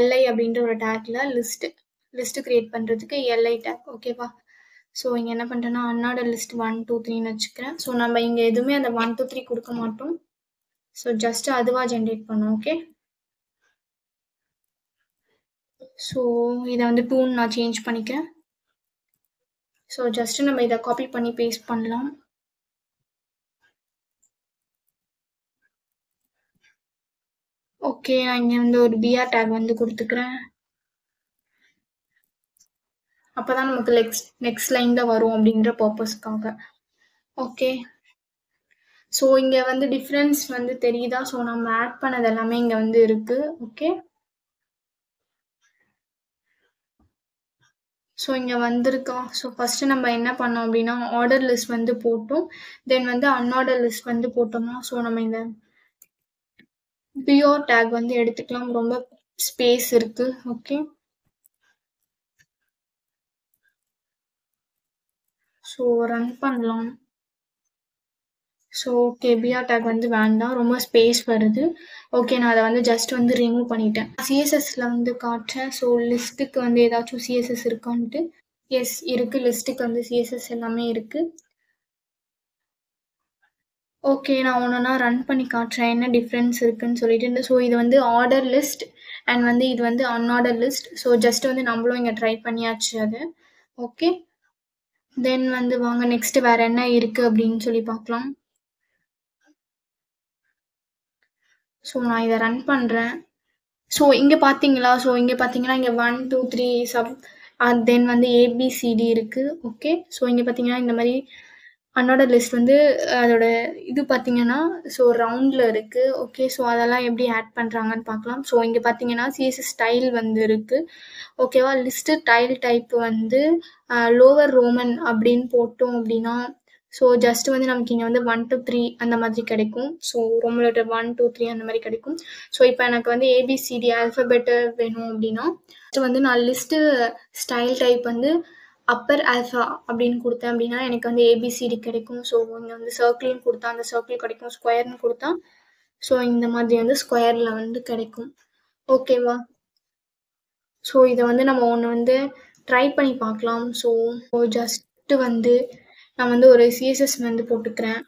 LI அப்படின்ற ஒரு டேக்ல லிஸ்ட் கிரியேட் பண்ணுறதுக்கு LI டேக். ஓகேவா? ஸோ இங்கே என்ன பண்ணுறேன்னா அன்ஆர்டர் லிஸ்ட் 1 2 3ன்னு வச்சுக்கிறேன். ஸோ நம்ம இங்கே எதுவுமே அந்த 1 2 3 கொடுக்க மாட்டோம். ஸோ ஜஸ்ட் அதுவாக ஜென்ரேட் பண்ணும். ஓகே. ஸோ இதை வந்து 2ன்னு நான் சேஞ்ச் பண்ணிக்கிறேன். ஸோ ஜஸ்ட் நம்ம இதை காப்பி பண்ணி பேஸ்ட் பண்ணலாம். ஓகே, நான் இங்கே வந்து ஒரு BR டேக் வந்து கொடுத்துக்கிறேன். அப்போ தான் நமக்கு நெக்ஸ்ட் லைனில் வரும் அப்படின்ற பர்பஸ்க்காக. ஓகே. ஸோ இங்க வந்து டிஃபரன்ஸ் வந்து தெரியுதா? ஸோ நம்ம ஆட் பண்ணது எல்லாமே இங்க வந்து இருக்கு. ஓகே. ஸோ இங்க வந்திருக்கா? ஸோ ஃபர்ஸ்ட்டு நம்ம என்ன பண்ணோம் அப்டின்னா, ஆர்டர் லிஸ்ட் வந்து போட்டோம். தென் வந்து அன்ஆர்டர் லிஸ்ட் வந்து போட்டோமா, ஸோ நம்ம இந்த பியோ டேக் வந்து எடுத்துக்கலாம். ரொம்ப ஸ்பேஸ் இருக்கு. ஓகே. ஸோ ரன் பண்ணலாம். So okay. பிஆர் டேக் வந்து வேண்டாம். ரொம்ப ஸ்பேஸ் வருது. ஓகே. நான் அத வந்து ஜஸ்ட் வந்து ரிமூவ் பண்ணிட்டேன். சிஎஸ்எஸ்ல வந்து காட்டுறேன். ஸோ லிஸ்ட்டுக்கு வந்து ஏதாச்சும் சிஎஸ்எஸ் இருக்கான்ட்டு. எஸ் இருக்கு. லிஸ்ட்டுக்கு வந்து சிஎஸ்எஸ் எல்லாமே இருக்கு. ஓகே. நான் ஒன்னொன்னா ரன் பண்ணி காட்டுறேன். என்ன டிஃப்ரென்ஸ் இருக்குன்னு சொல்லிட்டு. ஸோ இது வந்து ஆர்டர் லிஸ்ட் அண்ட் வந்து இது வந்து அன்ஆர்டர் லிஸ்ட். ஸோ ஜஸ்ட் வந்து நம்மளும் இங்க ட்ரை பண்ணியாச்சு அது. ஓகே. தென் வந்து வாங்க நெக்ஸ்ட் வேற என்ன இருக்கு அப்படின்னு சொல்லி பார்க்கலாம். ஸோ நான் இதை ரன் பண்றேன். ஸோ இங்க பார்த்தீங்களா? ஸோ இங்க பார்த்தீங்கன்னா இங்க 1, 2, 3 சப் தென் வந்து ஏபிசிடி இருக்கு. ஓகே. ஸோ இங்க பார்த்தீங்கன்னா இந்த மாதிரி அன்ஆர்டர் லிஸ்ட் வந்து அதோட இது பார்த்தீங்கன்னா ஸோ ரவுண்ட்ல இருக்கு. ஓகே. ஸோ அதெல்லாம் எப்படி ஆட் பண்றாங்கன்னு பார்க்கலாம். ஸோ இங்க பார்த்தீங்கன்னா சிஎஸ்எஸ் ஸ்டைல் வந்து இருக்கு. ஓகேவா? லிஸ்ட் டைல் டைப் வந்து லோவர் ரோமன் அப்படின்னு போட்டோம் அப்படின்னா ஸோ ஜஸ்ட் வந்து நமக்கு இங்கே வந்து 1 to 3 அந்த மாதிரி கிடைக்கும். ஸோ ரோமன் லெட்டர் 1, 2, 3 அந்த மாதிரி கிடைக்கும். ஸோ இப்போ எனக்கு வந்து ஏபிசிடி ஆல்ஃபபெட்டு வேணும் அப்படின்னா வந்து நான் லிஸ்ட்டு ஸ்டைல் டைப் வந்து அப்பர் ஆல்ஃபா அப்படின்னு கொடுத்தேன் அப்படின்னா எனக்கு வந்து ஏபிசிடி கிடைக்கும். ஸோ இங்கே வந்து சர்க்கிள்னு கொடுத்தா அந்த சர்க்கிள் கிடைக்கும். ஸ்கொயர்னு கொடுத்தா ஸோ இந்த மாதிரி வந்து ஸ்கொயரில் வந்து கிடைக்கும். ஓகேவா? ஸோ இதை வந்து நம்ம ஒன்று வந்து ட்ரை பண்ணி பார்க்கலாம். ஸோ ஜஸ்ட்டு வந்து நான் வந்து ஒரு சிஎஸ்எஸ் வந்து போட்டுக்கிறேன்.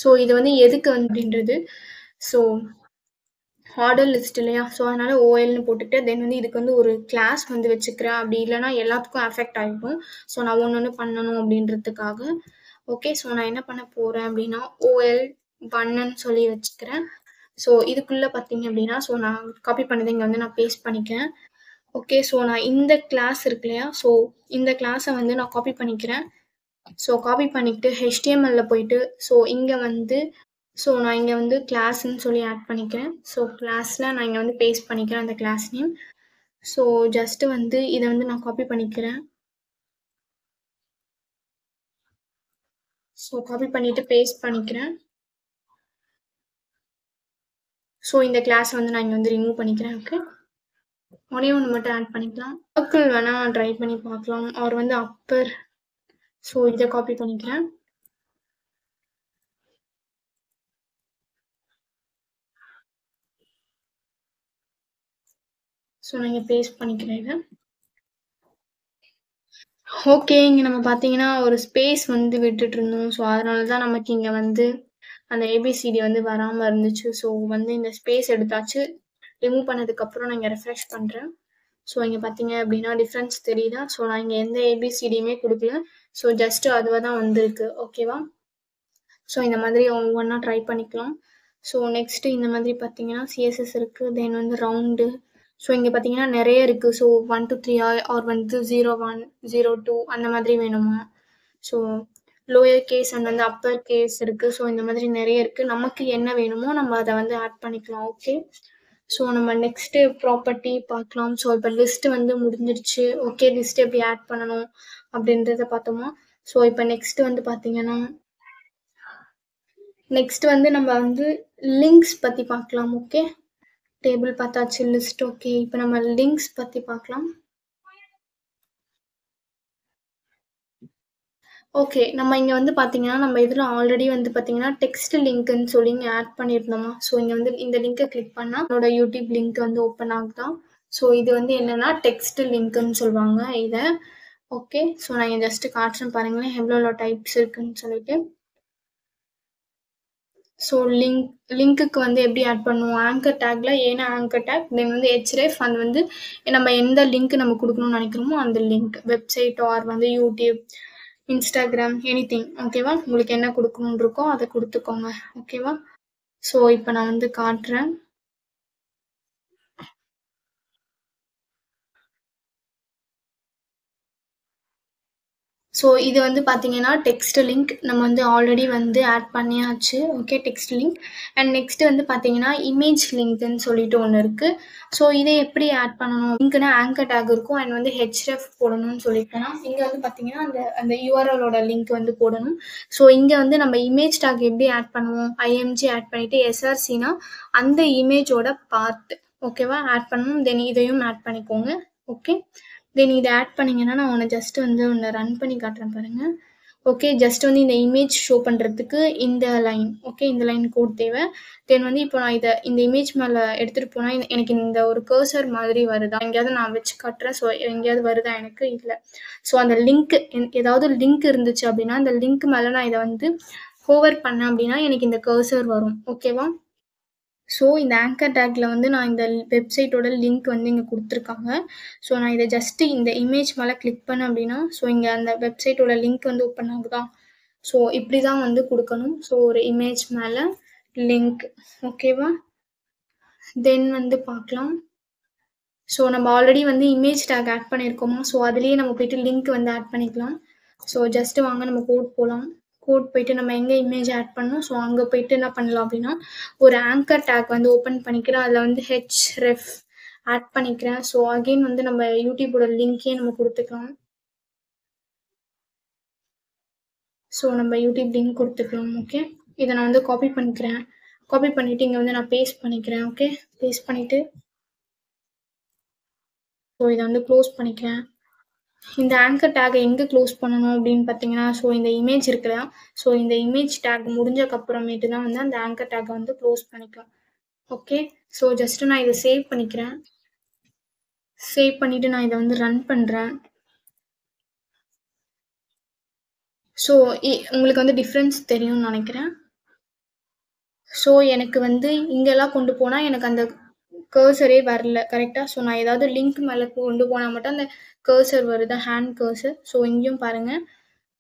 ஸோ இது வந்து எதுக்கு வந்து அப்படின்றது ஸோ ஆர்டர் லிஸ்ட் இல்லையா? ஸோ அதனால ஓஎல்னு போட்டுட்டு தென் வந்து இதுக்கு வந்து ஒரு கிளாஸ் வந்து வச்சுக்கிறேன். அப்படி இல்லைன்னா எல்லாத்துக்கும் அஃபெக்ட் ஆகிடும். ஸோ நான் ஒன்று பண்ணணும் அப்படின்றதுக்காக. ஓகே. ஸோ நான் என்ன பண்ண போகிறேன் அப்படின்னா ஓஎல் பன்னன்னு சொல்லி வச்சுக்கிறேன். ஸோ இதுக்குள்ளே பார்த்தீங்க அப்படின்னா ஸோ நான் காப்பி பண்ணதை இங்கே வந்து நான் பேஸ்ட் பண்ணிக்கிறேன். ஓகே. ஸோ நான் இந்த கிளாஸ் இருக்கு இல்லையா? ஸோ இந்த கிளாஸை வந்து நான் காப்பி பண்ணிக்கிறேன். ஸோ காப்பி பண்ணிக்கிட்டு ஹெச்டிஎம்எல்ல போயிட்டு ஸோ இங்கே வந்து ஸோ நான் இங்கே வந்து கிளாஸ்ன்னு சொல்லி ஆட் பண்ணிக்கிறேன். ஸோ கிளாஸில் நான் இங்கே வந்து பேஸ்ட் பண்ணிக்கிறேன் அந்த கிளாஸ் நேம். ஸோ ஜஸ்ட்டு வந்து இதை வந்து நான் காப்பி பண்ணிக்கிறேன். ஸோ காப்பி பண்ணிவிட்டு பேஸ்ட் பண்ணிக்கிறேன். ஸோ இந்த கிளாஸ் வந்து நான் இங்கே வந்து ரிமூவ் பண்ணிக்கிறேன். ஓகே. ஒரே ஒன்று மட்டும் ஆட் பண்ணிக்கலாம். சர்க்கிள் வேணால் ட்ரை பண்ணி பார்க்கலாம். அவர் வந்து அப்பர் ஸோ இதை காப்பி பண்ணிக்கிறேன். ஸோ நான் இங்கே பேஸ்ட் பண்ணிக்கிறேன் இதை. ஓகே. இங்கே நம்ம பார்த்தீங்கன்னா ஒரு ஸ்பேஸ் வந்து விட்டுட்டு இருந்தோம். ஸோ அதனால தான் நமக்கு இங்கே வந்து அந்த ஏபிசிடி வந்து வராமல் இருந்துச்சு. ஸோ வந்து இந்த ஸ்பேஸ் எடுத்தாச்சு. ரிமூவ் பண்ணதுக்கப்புறம் நான் இங்கே ரெஃப்ரெஷ் பண்ணுறேன். ஸோ இங்கே பார்த்தீங்க அப்படின்னா டிஃப்ரென்ஸ் தெரியுதா? ஸோ நான் இங்கே எந்த ஏபிசிடியுமே கொடுக்கல. ஸோ ஜஸ்ட்டு அதுவாக தான் வந்திருக்கு. ஓகேவா? ஸோ இந்த மாதிரி ஒவ்வொன்றா ட்ரை பண்ணிக்கலாம். ஸோ நெக்ஸ்ட்டு இந்த மாதிரி பார்த்தீங்கன்னா சிஎஸ்எஸ் இருக்குது. தென் வந்து ரவுண்டு. ஸோ இங்கே பார்த்தீங்கன்னா நிறைய இருக்குது. ஸோ 1 to 3 ஆர் வந்து 01, 02 அந்த மாதிரி வேணுமா? ஸோ லோயர் கேஸ் அண்ட் வந்து அப்பர் கேஸ் இருக்குது. ஸோ இந்த மாதிரி நிறைய இருக்குது. நமக்கு என்ன வேணுமோ நம்ம அதை வந்து ஆட் பண்ணிக்கலாம். ஓகே. ஸோ நம்ம நெக்ஸ்ட்டு ப்ராப்பர்ட்டி பார்க்கலாம். ஸோ இப்போ லிஸ்ட்டு வந்து முடிஞ்சிருச்சு. ஓகே. லிஸ்ட் எப்படி ஆட் பண்ணணும் அப்படின்றத பார்த்தோமா? ஸோ இப்போ நெக்ஸ்ட்டு வந்து பார்த்தீங்கன்னா நெக்ஸ்ட் வந்து நம்ம வந்து லிங்க்ஸ் பற்றி பார்க்கலாம். ஓகே. டேபிள் பார்த்தாச்சு. List okay. இப்போ நம்ம லிங்க்ஸ் பற்றி பார்க்கலாம். ஓகே. நம்ம இங்கே வந்து பார்த்தீங்கன்னா நம்ம இதில் ஆல்ரெடி வந்து பார்த்தீங்கன்னா டெக்ஸ்ட் லிங்க்னு சொல்லி இங்கே ஆட் பண்ணியிருந்தோமா? ஸோ இங்கே வந்து இந்த லிங்கை கிளிக் பண்ணால் என்னோட யூடியூப் லிங்க் வந்து ஓப்பன் ஆகுதா? ஸோ இது வந்து என்னென்னா டெக்ஸ்ட் லிங்க்னு சொல்லுவாங்க இதை. ஓகே. ஸோ நான் இங்கே ஜஸ்ட்டு காட்டுறேன் பாருங்களேன் எவ்வளோ டைப்ஸ் இருக்குன்னு சொல்லிட்டு. ஸோ லிங்க்குக்கு வந்து எப்படி ஆட் பண்ணுவோம்? ஆங்கர் டேக்ல ஏன்னா ஆங்கர் டேக் தென் வந்து ஹெச்ரெஃப் அது வந்து நம்ம எந்த லிங்க் நம்ம கொடுக்கணும்னு நினைக்கிறோமோ அந்த லிங்க் வெப்சைட் ஆர் வந்து யூடியூப், இன்ஸ்டாகிராம் எனிதிங். ஓகேவா? உங்களுக்கு என்ன கொடுக்கணும்னு இருக்கோ அதை கொடுத்துக்கோங்க. ஓகேவா? ஸோ இப்போ நான் வந்து காட்டுறேன். ஸோ இது வந்து பார்த்தீங்கன்னா டெக்ஸ்ட் லிங்க் நம்ம வந்து ஆல்ரெடி வந்து ஆட் பண்ணியாச்சு. Okay, text link. And next வந்து பார்த்தீங்கன்னா இமேஜ் லிங்க்னு சொல்லிட்டு ஒன்று இருக்குது. ஸோ இதை எப்படி ஆட் பண்ணணும்? லிங்க்னா ஆங்கர் டேக் இருக்கும் அண்ட் வந்து ஹெச்ரெஃப் போடணும்னு சொல்லியிருக்கேன்னா இங்கே வந்து பார்த்தீங்கன்னா அந்த அந்த யூஆர்எலோட லிங்க் வந்து போடணும். ஸோ இங்கே வந்து நம்ம இமேஜ் டேக் எப்படி ஆட் பண்ணுவோம்? ஐஎம்ஜி ஆட் பண்ணிவிட்டு எஸ்ஆர்சினா அந்த இமேஜோட பார்ட் ஓகேவா ஆட் பண்ணணும். தென் இதையும் ஆட் பண்ணிக்கோங்க. ஓகே, தென் இதை ஆட் பண்ணிங்கன்னா நான் உன்னை ஜஸ்ட் வந்து உன்னை ரன் பண்ணி காட்டுறேன் பாருங்கள். ஓகே, ஜஸ்ட் வந்து இந்த இமேஜ் ஷோ பண்ணுறதுக்கு இந்த லைன், ஓகே, இந்த லைன் கோட் தேவை. தென் வந்து இப்போ நான் இந்த இமேஜ் மேலே எடுத்துகிட்டு போனால் எனக்கு இந்த ஒரு கர்சர் மாதிரி வருதா? எங்கேயாவது நான் வச்சு காட்டுறேன். ஸோ எங்கேயாவது வருதா? எனக்கு இல்லை. ஸோ அந்த லிங்க் ஏதாவது லிங்க் இருந்துச்சு அப்படின்னா அந்த லிங்க் மேலே நான் இதை வந்து ஹோவர் பண்ணேன் அப்படின்னா எனக்கு இந்த கர்சர் வரும். ஓகேவா? ஸோ இந்த ஆங்கர் டேக்கில் வந்து நான் இந்த வெப்சைட்டோட லிங்க் வந்து இங்கே கொடுத்துருக்காங்க. ஸோ நான் இதை ஜஸ்ட்டு இந்த இமேஜ் மேலே கிளிக் பண்ணேன் அப்படின்னா ஸோ இங்கே அந்த வெப்சைட்டோட லிங்க் வந்து ஓப்பன் ஆகுதா? ஸோ இப்படி தான் வந்து கொடுக்கணும். ஸோ ஒரு இமேஜ் மேலே லிங்க், ஓகேவா? தென் வந்து பார்க்கலாம். ஸோ நம்ம ஆல்ரெடி வந்து இமேஜ் டேக் ஆட் பண்ணியிருக்கோமா? ஸோ அதுலேயே நம்ம போய்ட்டு லிங்க் வந்து ஆட் பண்ணிக்கலாம். ஸோ ஜஸ்ட்டு வாங்க நம்ம கோட் போகலாம். கோட் போயிட்டு நம்ம எங்கே இமேஜ் ஆட் பண்ணோம் ஸோ அங்கே போயிட்டு என்ன பண்ணலாம் அப்படின்னா ஒரு ஆங்கர் டேக் வந்து ஓப்பன் பண்ணிக்கிறேன். அதில் வந்து ஹெச்ரெஃப் ஆட் பண்ணிக்கிறேன். ஸோ அகெயின் வந்து நம்ம யூடியூபோட லிங்க்கே நம்ம கொடுத்துக்கலாம். ஸோ நம்ம யூடியூப் லிங்க் கொடுத்துக்கலாம். ஓகே, இதை நான் வந்து காப்பி பண்ணிக்கிறேன். காப்பி பண்ணிவிட்டு இங்கே வந்து நான் பேஸ்ட் பண்ணிக்கிறேன். ஓகே, பேஸ்ட் பண்ணிவிட்டு ஸோ இதை வந்து க்ளோஸ் பண்ணிக்கிறேன். இந்த ஆங்கர் டேக்கை எங்கே க்ளோஸ் பண்ணணும் அப்படின்னு பார்த்தீங்கன்னா ஸோ இந்த இமேஜ் இருக்குல்ல, ஸோ இந்த இமேஜ் டேக் முடிஞ்சக்கப்புறமேட்டு தான் வந்து அந்த ஆங்கர் டேக்கை வந்து க்ளோஸ் பண்ணிக்கலாம். ஓகே, ஸோ ஜஸ்ட்டு நான் இதை சேவ் பண்ணிக்கிறேன். சேவ் பண்ணிவிட்டு நான் இதை வந்து ரன் பண்ணுறேன். ஸோ உங்களுக்கு வந்து டிஃப்ரென்ஸ் தெரியும்னு நினைக்கிறேன். ஸோ எனக்கு வந்து இங்கெல்லாம் கொண்டு போனால் எனக்கு அந்த கர்சரே வரல கரெக்டாக. ஸோ நான் ஏதாவது லிங்க் மேலே கொண்டு போனால் மட்டும் அந்த கர்சர் வருது, ஹேண்ட் கர்சர். ஸோ இங்கேயும் பாருங்கள்.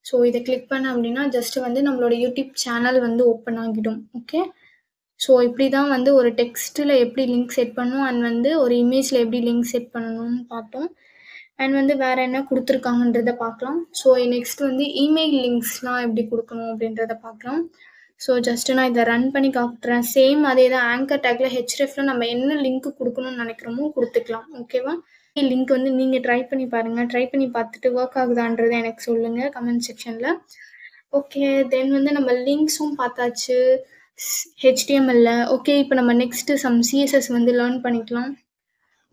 ஸோ இதை கிளிக் பண்ண அப்படின்னா ஜஸ்ட் வந்து நம்மளோட யூடியூப் சேனல் வந்து ஓப்பன் ஆகிடும். ஓகே, ஸோ இப்படி தான் வந்து ஒரு டெக்ஸ்ட்டில் எப்படி லிங்க் செட் பண்ணணும் அண்ட் வந்து ஒரு இமேஜில் எப்படி லிங்க் செட் பண்ணணும்னு பார்த்தோம். அண்ட் வந்து வேறு என்ன கொடுத்துருக்காங்கன்றத பார்க்கலாம். ஸோ நெக்ஸ்ட் வந்து இமெயில் லிங்க்ஸ்லாம் எப்படி கொடுக்கணும் அப்படின்றத பார்க்கலாம். ஸோ ஜஸ்ட்டு நான் இதை ரன் பண்ணி காட்டுறேன். சேம் அதே தான் ஆங்கர் டேக்கில் ஹெச்ரெஃப்ல நம்ம என்ன லிங்க் கொடுக்கணும்னு நினைக்கிறோமோ கொடுத்துக்கலாம். ஓகேவா? லிங்க் வந்து நீங்கள் ட்ரை பண்ணி பாருங்கள். ட்ரை பண்ணி பார்த்துட்டு ஒர்க் ஆகுதான்றதை எனக்கு சொல்லுங்கள் கமெண்ட் செக்ஷனில். ஓகே, தென் வந்து நம்ம லிங்க்ஸும் பார்த்தாச்சு ஹெச்டிஎம்எல்ல. ஓகே, இப்போ நம்ம நெக்ஸ்ட்டு சம் சிஎஸ்எஸ் வந்து லேர்ன் பண்ணிக்கலாம்.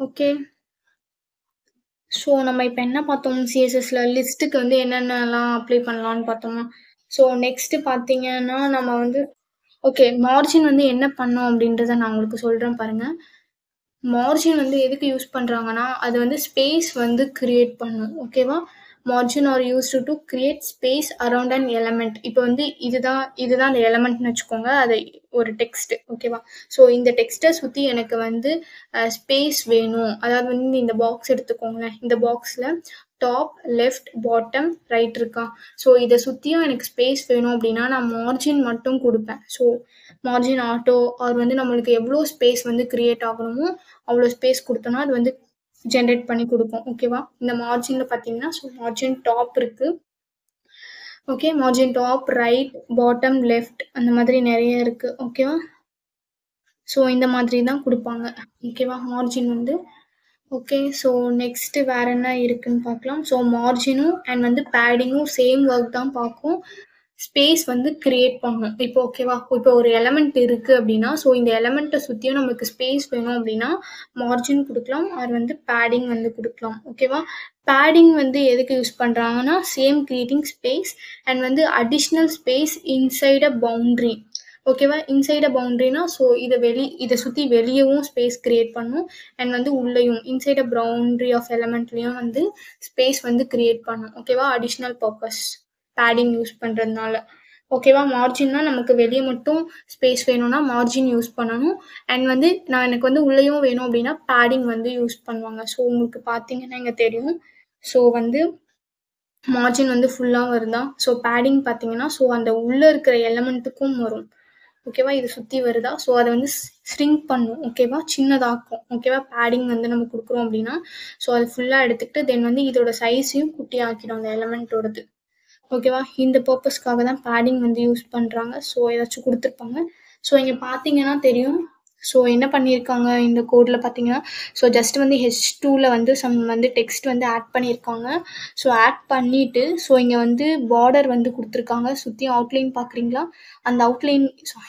ஓகே, ஸோ நம்ம இப்போ என்ன பார்த்தோம்? சிஎஸ்எஸ்ல லிஸ்ட்டுக்கு வந்து என்னென்னலாம் அப்ளை பண்ணலான்னு பார்த்தோமா? ஸோ நெக்ஸ்ட்டு பார்த்தீங்கன்னா நம்ம வந்து ஓகே, மார்ஜின் வந்து என்ன பண்ணோம் அப்படின்றத நான் உங்களுக்கு சொல்கிறேன் பாருங்கள். மார்ஜின் வந்து எதுக்கு யூஸ் பண்ணுறாங்கன்னா அது வந்து ஸ்பேஸ் வந்து கிரியேட் பண்ணும். ஓகேவா? Margin R used to create space around an element. இப்போ வந்து இதுதான் அந்த எலமெண்ட்னு வச்சுக்கோங்க. அது ஒரு டெக்ஸ்ட். ஓகேவா? ஸோ இந்த டெக்ஸ்ட்டை சுற்றி எனக்கு வந்து ஸ்பேஸ் வேணும். அதாவது வந்து இந்த பாக்ஸ் எடுத்துக்கோங்களேன். இந்த பாக்ஸில் டாப், லெஃப்ட், பாட்டம், ரைட் இருக்கா? ஸோ இதை சுற்றியும் எனக்கு ஸ்பேஸ் வேணும் அப்படின்னா நான் மார்ஜின் மட்டும் கொடுப்பேன். ஸோ மார்ஜின் ஆட்டோ ஆர் வந்து நம்மளுக்கு எவ்வளோ ஸ்பேஸ் வந்து கிரியேட் ஆகணுமோ அவ்வளோ ஸ்பேஸ் கொடுத்தோன்னா அது வந்து ஜென்ரேட் பண்ணி கொடுக்கும். ஓகேவா? இந்த மார்ஜினில் பார்த்தீங்கன்னா ஸோ மார்ஜின் டாப் இருக்குது. Okay, margin top, right, bottom, left அந்த மாதிரி நிறைய இருக்குது. ஓகேவா? ஸோ இந்த மாதிரி தான் கொடுப்பாங்க. ஓகேவா? மார்ஜின் வந்து ஓகே, ஸோ நெக்ஸ்ட்டு வேறு என்ன இருக்குதுன்னு பார்க்கலாம். ஸோ மார்ஜினும் அண்ட் வந்து பேடிங்கும் சேம் ஒர்க் தான் பார்க்கும். ஸ்பேஸ் வந்து கிரியேட் பண்ணணும். இப்போ ஓகேவா? இப்போ ஒரு எலமெண்ட் இருக்குது அப்படின்னா ஸோ இந்த எலமெண்ட்டை சுற்றியும் நமக்கு ஸ்பேஸ் வேணும் அப்படின்னா மார்ஜின் கொடுக்கலாம் அது வந்து பேடிங் வந்து கொடுக்கலாம். ஓகேவா? பேடிங் வந்து எதுக்கு யூஸ் பண்ணுறாங்கன்னா சேம் கிரியேட்டிங் ஸ்பேஸ் அண்ட் வந்து அடிஷ்னல் ஸ்பேஸ் இன்சைட் அ பவுண்ட்ரி. ஓகேவா? இன்சைட் அ பவுண்ட்ரினா ஸோ இதை சுற்றி வெளியவும் ஸ்பேஸ் கிரியேட் பண்ணும் அண்ட் வந்து உள்ளேயும் இன்சைட் அ பவுண்ட்ரி ஆஃப் எலமெண்ட்லேயும் வந்து ஸ்பேஸ் வந்து கிரியேட் பண்ணும். ஓகேவா? அடிஷ்னல் பர்பஸ் பேடிங் யூஸ் பண்ணுறதுனால. ஓகேவா? மார்ஜின்னா நமக்கு வெளியே மட்டும் ஸ்பேஸ் வேணும்னா மார்ஜின் யூஸ் பண்ணணும் அண்ட் வந்து எனக்கு வந்து உள்ளேயும் வேணும் அப்படின்னா பேடிங் வந்து யூஸ் பண்ணுவாங்க. ஸோ உங்களுக்கு பார்த்தீங்கன்னா இங்கே தெரியும். ஸோ வந்து மார்ஜின் வந்து ஃபுல்லாக வருதா? ஸோ பேடிங் பார்த்தீங்கன்னா ஸோ அந்த உள்ளே இருக்கிற எலமெண்ட்டுக்கும் வரும். ஓகேவா? இது சுற்றி வருதா? ஸோ அதை வந்து ஸ்ட்ரிங்க் பண்ணும். ஓகேவா? சின்னதாக்கும். ஓகேவா? பேடிங் வந்து நம்ம கொடுக்குறோம் அப்படின்னா ஸோ அது ஃபுல்லாக எடுத்துக்கிட்டு தென் வந்து இதோட சைஸையும் குட்டி ஆக்கிடும் அந்த எலமெண்ட்டோடது. ஓகேவா? இந்த பர்ப்பஸ்க்காக தான் பேடிங் வந்து யூஸ் பண்றாங்க. ஸோ ஏதாச்சும் குடுத்துருப்பாங்க. ஸோ இங்க பார்த்தீங்கன்னா தெரியும். ஸோ என்ன பண்ணியிருக்காங்க இந்த கோட்ல பார்த்தீங்கன்னா, ஸோ ஜஸ்ட் வந்து H2ல வந்து சம் வந்து டெக்ஸ்ட் வந்து ஆட் பண்ணியிருக்காங்க. ஸோ ஆட் பண்ணிட்டு, ஸோ இங்க வந்து பார்டர் வந்து குடுத்துருக்காங்க. சுத்தியும் அவுட்லைன் பார்க்குறீங்களா? அந்த அவுட்லைன்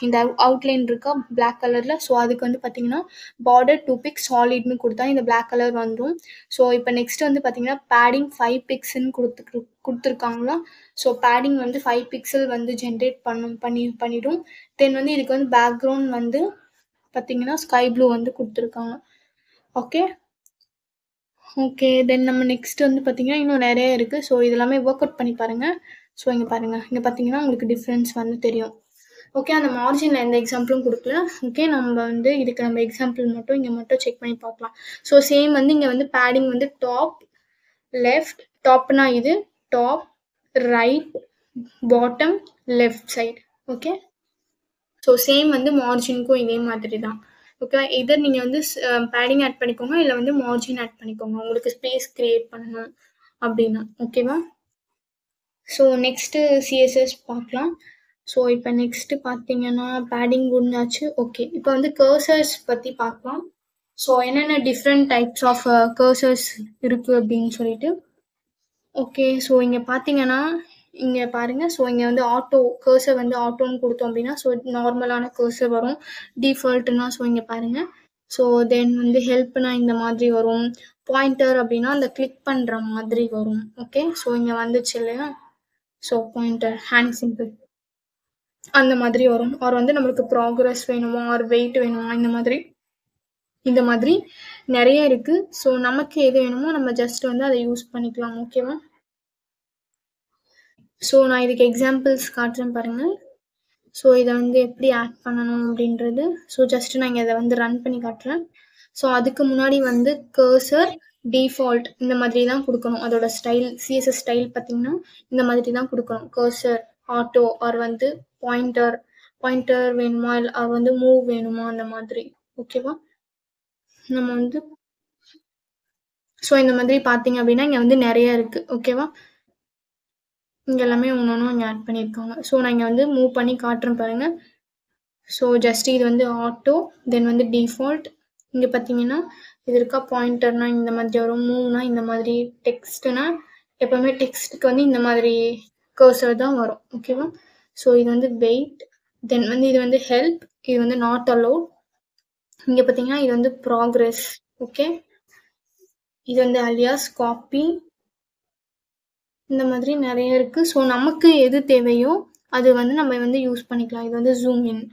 இந்த அவுட்லைன் இருக்கா பிளாக் கலர்ல. ஸோ அதுக்கு வந்து பார்த்தீங்கன்னா, பார்டர் 2 பிக்ஸ் சாலிட்ன்னு குடுத்தா இந்த பிளாக் கலர் வந்துரும். ஸோ இப்ப நெக்ஸ்ட் வந்து பார்த்தீங்கன்னா, பேடிங் 5 பிக்ஸ்ன்னு குடுத்துருக்காங்களா? ஸோ பேடிங் வந்து 5 பிக்சல் வந்து ஜென்ரேட் பண்ணிடும். தென் வந்து இதுக்கு வந்து பேக்ரவுண்ட் வந்து பார்த்தீங்கன்னா ஸ்கை ப்ளூ வந்து கொடுத்துருக்காங்க. ஓகே ஓகே தென் நம்ம நெக்ஸ்ட் வந்து பார்த்தீங்கன்னா இன்னும் நிறைய இருக்குது. ஸோ இது எல்லாமே ஒர்க் அவுட் பண்ணி பாருங்கள். ஸோ இங்கே பாருங்கள், இங்கே பார்த்தீங்கன்னா உங்களுக்கு டிஃப்ரென்ஸ் வந்து தெரியும். ஓகே அந்த மார்ஜினில் எந்த எக்ஸாம்பிளும் கொடுக்கல. ஓகே நம்ம வந்து இதுக்கு நம்ம எக்ஸாம்பிள் மட்டும் இங்கே மட்டும் செக் பண்ணி பார்க்கலாம். ஸோ சேம் வந்து இங்கே வந்து பேடிங் வந்து டாப் லெஃப்ட், டாப்னா இது top right bottom left side. Okay so same வந்து மார்ஜினுக்கும் இதே மாதிரி தான். ஓகேவா? இதர் நீங்கள் வந்து பேடிங் ஆட் பண்ணிக்கோங்க, இல்லை வந்து மார்ஜின் ஆட் பண்ணிக்கோங்க உங்களுக்கு ஸ்பேஸ் க்ரியேட் பண்ணணும் அப்படின்னா. ஓகேவா? ஸோ நெக்ஸ்ட்டு சிஎஸ்எஸ் பார்க்கலாம். ஸோ இப்போ நெக்ஸ்ட்டு பார்த்தீங்கன்னா பேடிங் முடிஞ்சாச்சு. ஓகே இப்போ வந்து கர்சர்ஸ் பற்றி பார்க்கலாம். ஸோ என்னென்ன டிஃப்ரெண்ட் டைப்ஸ் ஆஃப் கர்சர்ஸ் இருக்குது அப்படின்னு சொல்லிட்டு. ஓகே ஸோ இங்கே பார்த்தீங்கன்னா இங்கே பாருங்கள். ஸோ இங்கே வந்து ஆட்டோ கர்சர் வந்து ஆட்டோன்னு கொடுத்தோம் அப்படின்னா ஸோ நார்மலான கர்சர் வரும். டிஃபால்ட்டுனா ஸோ இங்கே பாருங்கள். ஸோ தென் வந்து ஹெல்ப்னா இந்த மாதிரி வரும். பாயிண்டர் அப்படின்னா அந்த கிளிக் பண்ணுற மாதிரி வரும். ஓகே ஸோ இங்கே வந்துச்சு இல்லையா? ஸோ பாயிண்டர் ஹேண்ட் சிம்பிள் அந்த மாதிரி வரும். ஆர் வந்து நம்மளுக்கு ப்ராக்ரஸ் வேணுமா ஆர் வெயிட் வேணுமா இந்த மாதிரி நிறைய இருக்குது. ஸோ நமக்கு எது வேணுமோ நம்ம ஜஸ்ட் வந்து அதை யூஸ் பண்ணிக்கலாம். ஓகேவா? ஸோ நான் இதுக்கு எக்ஸாம்பிள்ஸ் காட்டுறேன் பாருங்கள். ஸோ இதை வந்து எப்படி ஆட் பண்ணணும் அப்படின்றது. ஸோ ஜஸ்ட் நான் இதை வந்து ரன் பண்ணி காட்டுறேன். ஸோ அதுக்கு முன்னாடி வந்து கர்சர் டிஃபால்ட் இந்த மாதிரி தான் கொடுக்கணும். அதோட ஸ்டைல் சிஎஸ்எஸ் ஸ்டைல் பார்த்தீங்கன்னா இந்த மாதிரி தான் கொடுக்கணும். கர்சர் ஆட்டோ ஆர் வந்து பாயிண்டர் வேணுமா இல்லை அது வந்து மூவ் வேணுமா அந்த மாதிரி. ஓகேவா? நம்ம வந்து ஸோ இந்த மாதிரி பார்த்தீங்க அப்படின்னா இங்கே வந்து நிறைய இருக்குது. ஓகேவா? இங்கே எல்லாமே ஒன்று இங்கே ஆட் பண்ணியிருக்காங்க. ஸோ நான் இங்கே வந்து மூவ் பண்ணி காட்டுறேன் பாருங்கள். ஸோ ஜஸ்ட் இது வந்து ஆட்டோ தென் வந்து டிஃபால்ட். இங்கே பார்த்தீங்கன்னா இது இருக்கா பாயிண்டர்னா இந்த மாதிரி வரும். மூவ்னா இந்த மாதிரி, டெக்ஸ்ட்னா எப்போவுமே டெக்ஸ்ட்டுக்கு வந்து இந்த மாதிரி கர்சர் தான் வரும். ஓகேவா? ஸோ இது வந்து வெயிட் தென் வந்து இது வந்து ஹெல்ப், இது வந்து நாட் அலோட். இங்கே பார்த்தீங்கன்னா இது வந்து ப்ராக்ரஸ். ஓகே இது வந்து அலியாஸ் காப்பி இந்த மாதிரி நிறைய இருக்குது. ஸோ நமக்கு எது தேவையோ அது வந்து நம்ம வந்து யூஸ் பண்ணிக்கலாம். இது வந்து ஜூம் இன்.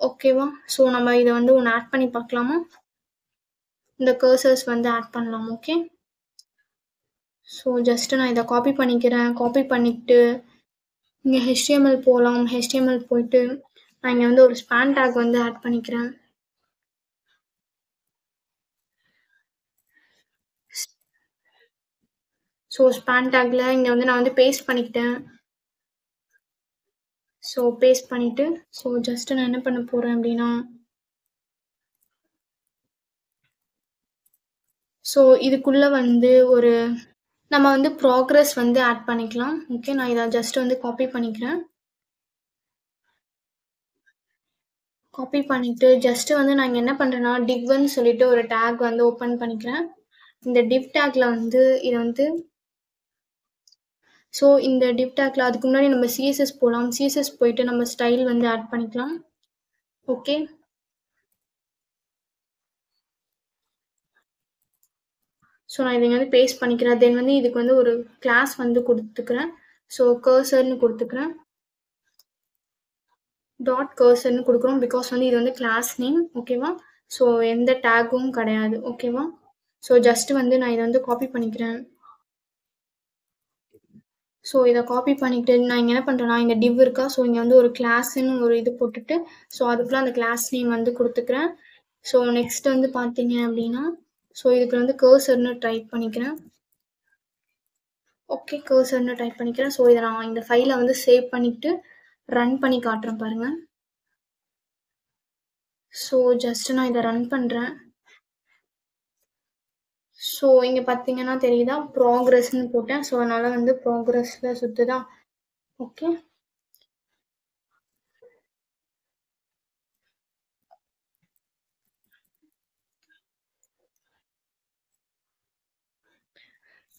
ஓகேவா? ஸோ நம்ம இதை வந்து ஒன்று ஆட் பண்ணி பார்க்கலாமா? இந்த கர்சர்ஸ் வந்து ஆட் பண்ணலாம். ஓகே ஸோ ஜஸ்ட் நான் இதை காப்பி பண்ணிக்கிறேன். காப்பி பண்ணிட்டு இங்கே HTML போகலாம். HTML போயிட்டு நான் இங்கே வந்து ஒரு ஸ்பேன் டேக் வந்து ஆட் பண்ணிக்கிறேன். ஸோ ஸ்பேன் டேக்ல இங்கே வந்து நான் வந்து பேஸ்ட் பண்ணிக்கிட்டேன். ஸோ பேஸ்ட் பண்ணிவிட்டு ஸோ ஜஸ்ட் நான் என்ன பண்ண போகிறேன் அப்படின்னா ஸோ இதுக்குள்ளே வந்து ஒரு நம்ம வந்து ப்ராக்ரஸ் வந்து ஆட் பண்ணிக்கலாம். ஓகே நான் இதை ஜஸ்ட் வந்து காப்பி பண்ணிக்கிறேன். காப்பி பண்ணிவிட்டு ஜஸ்ட்டு வந்து நான் இங்கே என்ன பண்ணுறேன்னா டிவ்ன்னு சொல்லிட்டு ஒரு டேக் வந்து ஓப்பன் பண்ணிக்கிறேன். இந்த டிவ் டேக்ல வந்து இதை வந்து ஸோ இந்த டிவ் டேக்ல அதுக்கு முன்னாடி நம்ம சிஎஸ்எஸ் போகலாம். சிஎஸ்எஸ் போயிட்டு நம்ம ஸ்டைல் வந்து ஆட் பண்ணிக்கலாம். ஓகே ஸோ நான் இதை வந்து பேஸ்ட் பண்ணிக்கிறேன். தென் வந்து இதுக்கு வந்து ஒரு கிளாஸ் வந்து கொடுத்துக்கிறேன். ஸோ கர்சர்னு கொடுத்துக்கிறேன். டாட் கர்சர்னு கொடுக்குறோம் பிகாஸ் வந்து இது வந்து கிளாஸ் நேம். ஓகேவா? ஸோ எந்த டேக்கும் கிடையாது. ஓகேவா? ஸோ ஜஸ்ட் வந்து நான் இதை வந்து காப்பி பண்ணிக்கிறேன். ஸோ இதை காப்பி பண்ணிவிட்டு நான் இங்கே என்ன பண்ணுறேன்னா இந்த டிவ் இருக்கா ஸோ இங்கே வந்து ஒரு கிளாஸ்ன்னு ஒரு இது போட்டுட்டு ஸோ அதுக்குள்ளே அந்த கிளாஸ் நேம் வந்து கொடுத்துக்கிறேன். ஸோ நெக்ஸ்ட் வந்து பார்த்தீங்க அப்படின்னா ஸோ இதுக்கு வந்து கர்சர்னு டைப் பண்ணிக்கிறேன். ஓகே கர்சர்னு டைப் பண்ணிக்கிறேன். ஸோ இதை நான் இந்த ஃபைலை வந்து சேவ் பண்ணிவிட்டு ரன் பண்ணி காட்டுறேன் பாருங்கள். ஸோ ஜஸ்ட் நான் இதை ரன் பண்ணுறேன். ஸோ இங்கே பார்த்தீங்கன்னா தெரியுதா ப்ராக்ரஸ்ன்னு போட்டேன். ஸோ அதனால் வந்து ப்ராக்ரஸில் சுற்றுதா. ஓகே.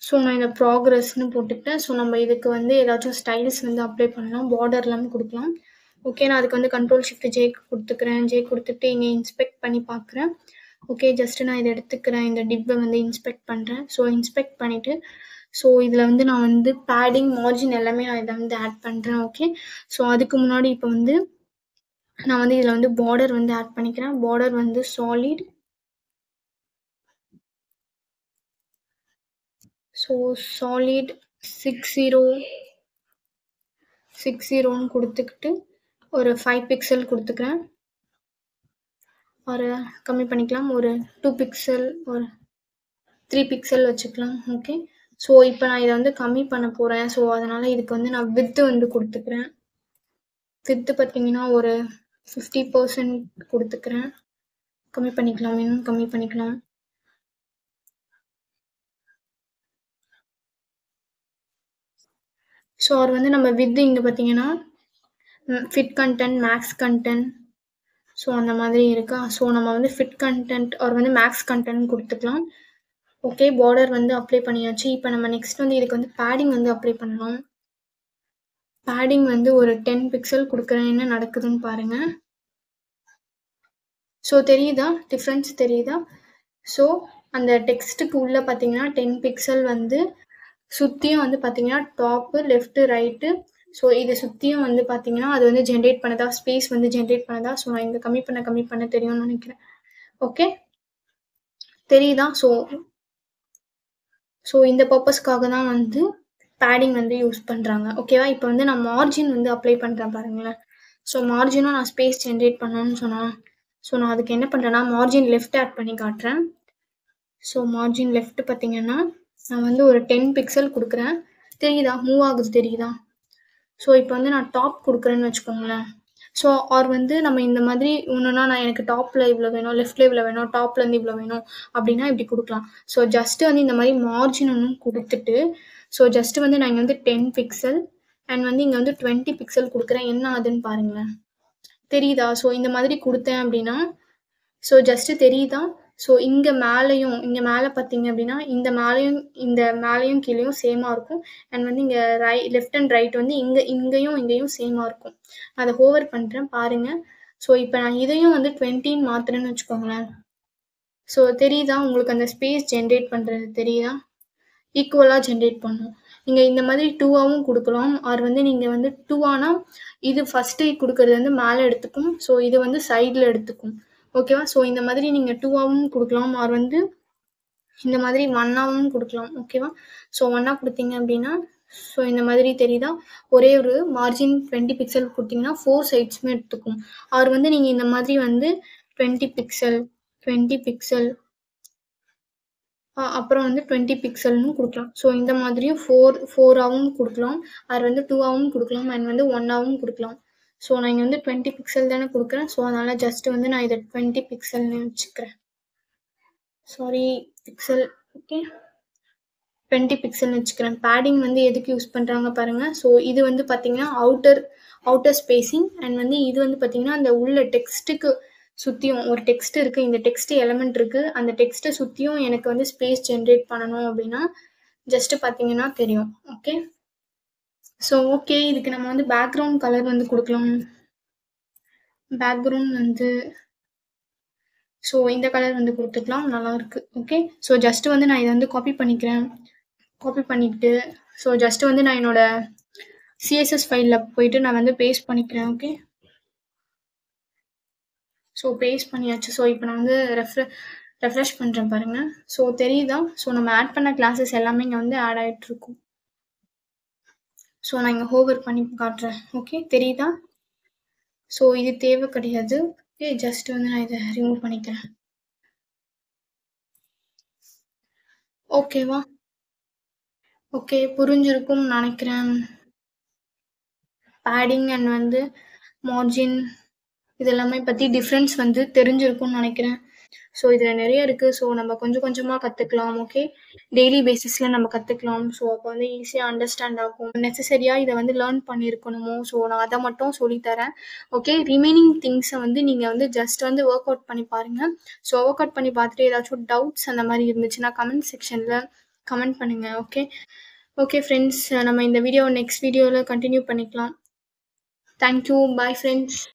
ஸோ நான் இந்த ப்ராக்ரஸ்ன்னு போட்டுக்கிட்டேன். ஸோ நம்ம இதுக்கு வந்து ஏதாச்சும் ஸ்டைல்ஸ் வந்து அப்ளை பண்ணலாம். பார்டர் எல்லாமே குடுக்கலாம். ஓகே. நான் அதுக்கு வந்து கண்ட்ரோல் ஷிஃப்ட் ஜே குடுத்துக்கிறேன். ஜே குடுத்துட்டு இங்க இன்ஸ்பெக்ட் பண்ணி பார்க்குறேன். ஓகே. ஜஸ்ட் நான் இத எடுத்துக்கிறேன். இந்த டிப்ப வந்து இன்ஸ்பெக்ட் பண்றேன். ஸோ இன்ஸ்பெக்ட் பண்ணிட்டு, ஸோ இதுல வந்து நான் வந்து பேடிங், மார்ஜின் எல்லாமே நான் இத வந்து ஆட் பண்றேன். ஓகே. ஸோ அதுக்கு முன்னாடி இப்ப வந்து நான் வந்து இதுல வந்து பார்டர் வந்து ஆட் பண்ணிக்கிறேன். பார்டர் வந்து சாலிட். ஸோ சாலிட் 60ன்னு குடுத்துக்கிட்டு, ஒரு 5 பிக்சல் குடுத்துக்கிறேன். ஒரு கம்மி பண்ணிக்கலாம். ஒரு 2 பிக்சல், ஒரு 3 பிக்சல் வச்சுக்கலாம். ஓகே. ஸோ இப்ப நான் இத வந்து கம்மி பண்ண போறேன். ஸோ அதனால இதுக்கு வந்து நான் விட்த் வந்து குடுத்துக்கிறேன். விட்த் பார்த்தீங்கன்னா, ஒரு 50% குடுத்துக்கிறேன். கம்மி பண்ணிக்கலாம். இன்னும் கம்மி பண்ணிக்கலாம். ஸோ அவர் வந்து நம்ம விட்த் இங்க பார்த்தீங்கன்னா, fit content, max content, so அந்த மாதிரி இருக்கா. ஸோ நம்ம வந்து ஃபிட் கன்டென்ட் ஆர் வந்து மேக்ஸ் கன்டென்ட் குடுத்துக்கலாம். ஓகே. பார்டர் வந்து அப்ளை பண்ணியாச்சு. இப்ப நம்ம நெக்ஸ்ட் வந்து இதுக்கு வந்து பேடிங் வந்து அப்ளை பண்ணலாம். பேடிங் வந்து ஒரு 10 பிக்சல் குடுக்குறேன். என்ன நடக்குதுன்னு பாருங்க. ஸோ தெரியுதா? டிஃபரன்ஸ் தெரியுதா? ஸோ அந்த டெக்ஸ்ட்டுக்கு உள்ள பார்த்தீங்கன்னா 10 பிக்சல் வந்து சுத்தியும் வந்து பார்த்தீங்கன்னா டாப்பு, லெஃப்ட், ரைட்டு, ஸோ இது சுத்தியும் வந்து பார்த்தீங்கன்னா அது வந்து ஜென்ரேட் பண்ணுதா, ஸ்பேஸ் வந்து ஜென்ரேட் பண்ணுதா. ஸோ நான் இங்க கம்மி பண்ண தெரியும்னு நினைக்கிறேன். ஓகே. தெரியுதா? ஸோ இந்த பர்பஸ்க்காக தான் வந்து பேடிங் வந்து யூஸ் பண்றாங்க. ஓகேவா? இப்போ வந்து நான் மார்ஜின் வந்து அப்ளை பண்றேன் பாருங்களேன். ஸோ மார்ஜினும் நான் ஸ்பேஸ் ஜென்ரேட் பண்ணணும்னு சொன்னா, ஸோ நான் அதுக்கு என்ன பண்றேன்னா, மார்ஜின் லெஃப்ட் ஆட் பண்ணி காட்டுறேன். ஸோ மார்ஜின் லெஃப்ட் பார்த்தீங்கன்னா, நான் வந்து ஒரு 10 பிக்சல் குடுக்குறேன். தெரியுதா? மூவ் ஆகுது தெரியுதா? ஸோ இப்போ வந்து நான் டாப் குடுக்குறேன்னு வச்சுக்கோங்களேன். ஸோ ஆர் வந்து நம்ம இந்த மாதிரி ஒன்றுனா நான் எனக்கு டாப்ல இவ்வளோ வேணும், லெஃப்ட்ல இவ்வளோ வேணும், டாப்ல இருந்து இவ்வளோ வேணும் அப்படின்னா இப்படி கொடுக்கலாம். ஸோ ஜஸ்ட் வந்து இந்த மாதிரி மார்ஜின் ஒன்று கொடுத்துட்டு, ஸோ ஜஸ்ட் வந்து நான் இங்கே வந்து 10 பிக்சல் அண்ட் வந்து இங்கே வந்து 20 பிக்சல் கொடுக்குறேன். என்ன ஆகுதுன்னு பாருங்களேன். தெரியுதா? ஸோ இந்த மாதிரி கொடுத்தேன் அப்படின்னா, ஸோ ஜஸ்ட் தெரியுதா? ஸோ இங்கே மேலே பார்த்தீங்க அப்படின்னா இந்த மேலேயும் கீழேயும் சேமாக இருக்கும். அண்ட் வந்து இங்கே லெஃப்ட் அண்ட் ரைட் வந்து இங்கேயும் சேமாக இருக்கும். நான் அதை ஹோவர் பண்ணுறேன் பாருங்க. ஸோ இப்போ நான் இதையும் வந்து 20ன்னு மாத்துறேன்னு வச்சுக்கோங்களேன். ஸோ தெரியுதா? உங்களுக்கு அந்த ஸ்பேஸ் ஜென்ரேட் பண்ணுறது தெரியுதா? ஈக்குவலாக ஜென்ரேட் பண்ணும். நீங்கள் இந்த மாதிரி 2ஆவும் கொடுக்கலாம். ஆர் வந்து நீங்கள் வந்து 2 ஆனால் இது ஃபஸ்ட்டு கொடுக்கறது வந்து மேலே எடுத்துக்கும். ஸோ இது வந்து சைடில் எடுத்துக்கும். ஓகேவா? ஸோ இந்த மாதிரி நீங்கள் 2ஆவும் கொடுக்கலாம். ஆர் வந்து இந்த மாதிரி 1ஆவும் கொடுக்கலாம். ஓகேவா? ஸோ 1ஆ கொடுத்தீங்க அப்படின்னா, ஸோ இந்த மாதிரி தெரியுதா? ஒரே ஒரு மார்ஜின் 20 பிக்சல் கொடுத்தீங்கன்னா 4 சைட்ஸுமே எடுத்துக்கும். ஆர் வந்து நீங்கள் இந்த மாதிரி வந்து 20 பிக்சல் அப்புறம் வந்து 20 பிக்சல்னு கொடுக்கலாம். ஸோ இந்த மாதிரியும் 4ஆவும் கொடுக்கலாம். அது வந்து 2ஆவும் கொடுக்கலாம். அண்ட் வந்து 1ஆவும் கொடுக்கலாம். ஸோ நான் இங்கே வந்து 20 பிக்சல் தானே கொடுக்குறேன். ஸோ அதனால ஜஸ்ட் வந்து நான் இதை 20 பிக்சல்னு வச்சுக்கிறேன். Sorry, pixel. ஓகே. 20 பிக்சல்னு வச்சுக்கிறேன். பேடிங் வந்து எதுக்கு யூஸ் பண்ணுறாங்க பாருங்க. ஸோ இது வந்து பார்த்தீங்கன்னா அவுட்டர் ஸ்பேசிங் அண்ட் வந்து இது வந்து பார்த்தீங்கன்னா அந்த உள்ள டெக்ஸ்ட்டுக்கு சுற்றியும் ஒரு டெக்ஸ்ட் இருக்குது. இந்த டெக்ஸ்ட் எலமெண்ட் இருக்குது. அந்த டெக்ஸ்ட்டை சுற்றியும் எனக்கு வந்து ஸ்பேஸ் ஜென்ரேட் பண்ணணும் அப்படின்னா ஜஸ்ட் பார்த்தீங்கன்னா தெரியும். ஓகே. So okay. இதுக்கு நம்ம வந்து பேக்ரவுண்ட் கலர் வந்து கொடுக்கலாம். பேக்ரவுண்ட் வந்து ஸோ இந்த கலர் வந்து கொடுத்துக்கலாம். நல்லா இருக்கு. ஓகே. ஸோ ஜஸ்ட் வந்து நான் இதை வந்து காப்பி பண்ணிக்கிறேன். காப்பி பண்ணிக்கிட்டு ஸோ ஜஸ்ட் வந்து நான் என்னோட சிஎஸ்எஸ் ஃபைலில் போயிட்டு நான் வந்து பேஸ்ட் பண்ணிக்கிறேன். ஓகே. ஸோ பேஸ்ட் பண்ணியாச்சு. ஸோ இப்போ நான் வந்து ரெஃப்ரெஷ் பண்ணுறேன் பாருங்கள். ஸோ தெரியுதா? ஸோ நம்ம ஆட் பண்ண கிளாஸஸ் எல்லாமே இங்கே வந்து ஆட் ஆகிட்ருக்கும். ஸோ நான் இங்கே ஹோவர் பண்ணி காட்டுறேன். ஓகே. தெரியுதா? ஸோ இது தேவை கிடையாது. ஓகே. ஜஸ்ட் வந்து நான் இதை ரிமூவ் பண்ணிக்கிறேன். ஓகேவா? ஓகே. புரிஞ்சிருக்கும்னு நினைக்கிறேன். பேடிங் அண்ட் வந்து மார்ஜின் இதெல்லாமே பற்றி டிஃப்ரென்ஸ் வந்து தெரிஞ்சிருக்கும்னு நினைக்கிறேன். ஸோ இதில் நிறைய இருக்குது. ஸோ நம்ம கொஞ்சம் கொஞ்சமாக கற்றுக்கலாம். ஓகே, டெய்லி பேசிஸில் நம்ம கற்றுக்கலாம். ஸோ அப்போ வந்து ஈஸியாக அண்டர்ஸ்டாண்ட் ஆகும். நெசசரியாக இதை வந்து லேர்ன் பண்ணியிருக்கணுமோ, ஸோ நான் அதை மட்டும் சொல்லித்தரேன். ஓகே, ரிமைனிங் திங்ஸை வந்து நீங்கள் வந்து ஜஸ்ட் வந்து ஒர்க் அவுட் பண்ணி பாருங்கள். ஸோ ஒர்க் அவுட் பண்ணி பார்த்துட்டு ஏதாச்சும் டவுட்ஸ் அந்த மாதிரி இருந்துச்சுன்னா கமெண்ட் செக்ஷனில் கமெண்ட் பண்ணுங்கள். ஓகே ஓகே ஃப்ரெண்ட்ஸ், நம்ம இந்த வீடியோ நெக்ஸ்ட் வீடியோவில் கண்டினியூ பண்ணிக்கலாம். Thank you, bye friends.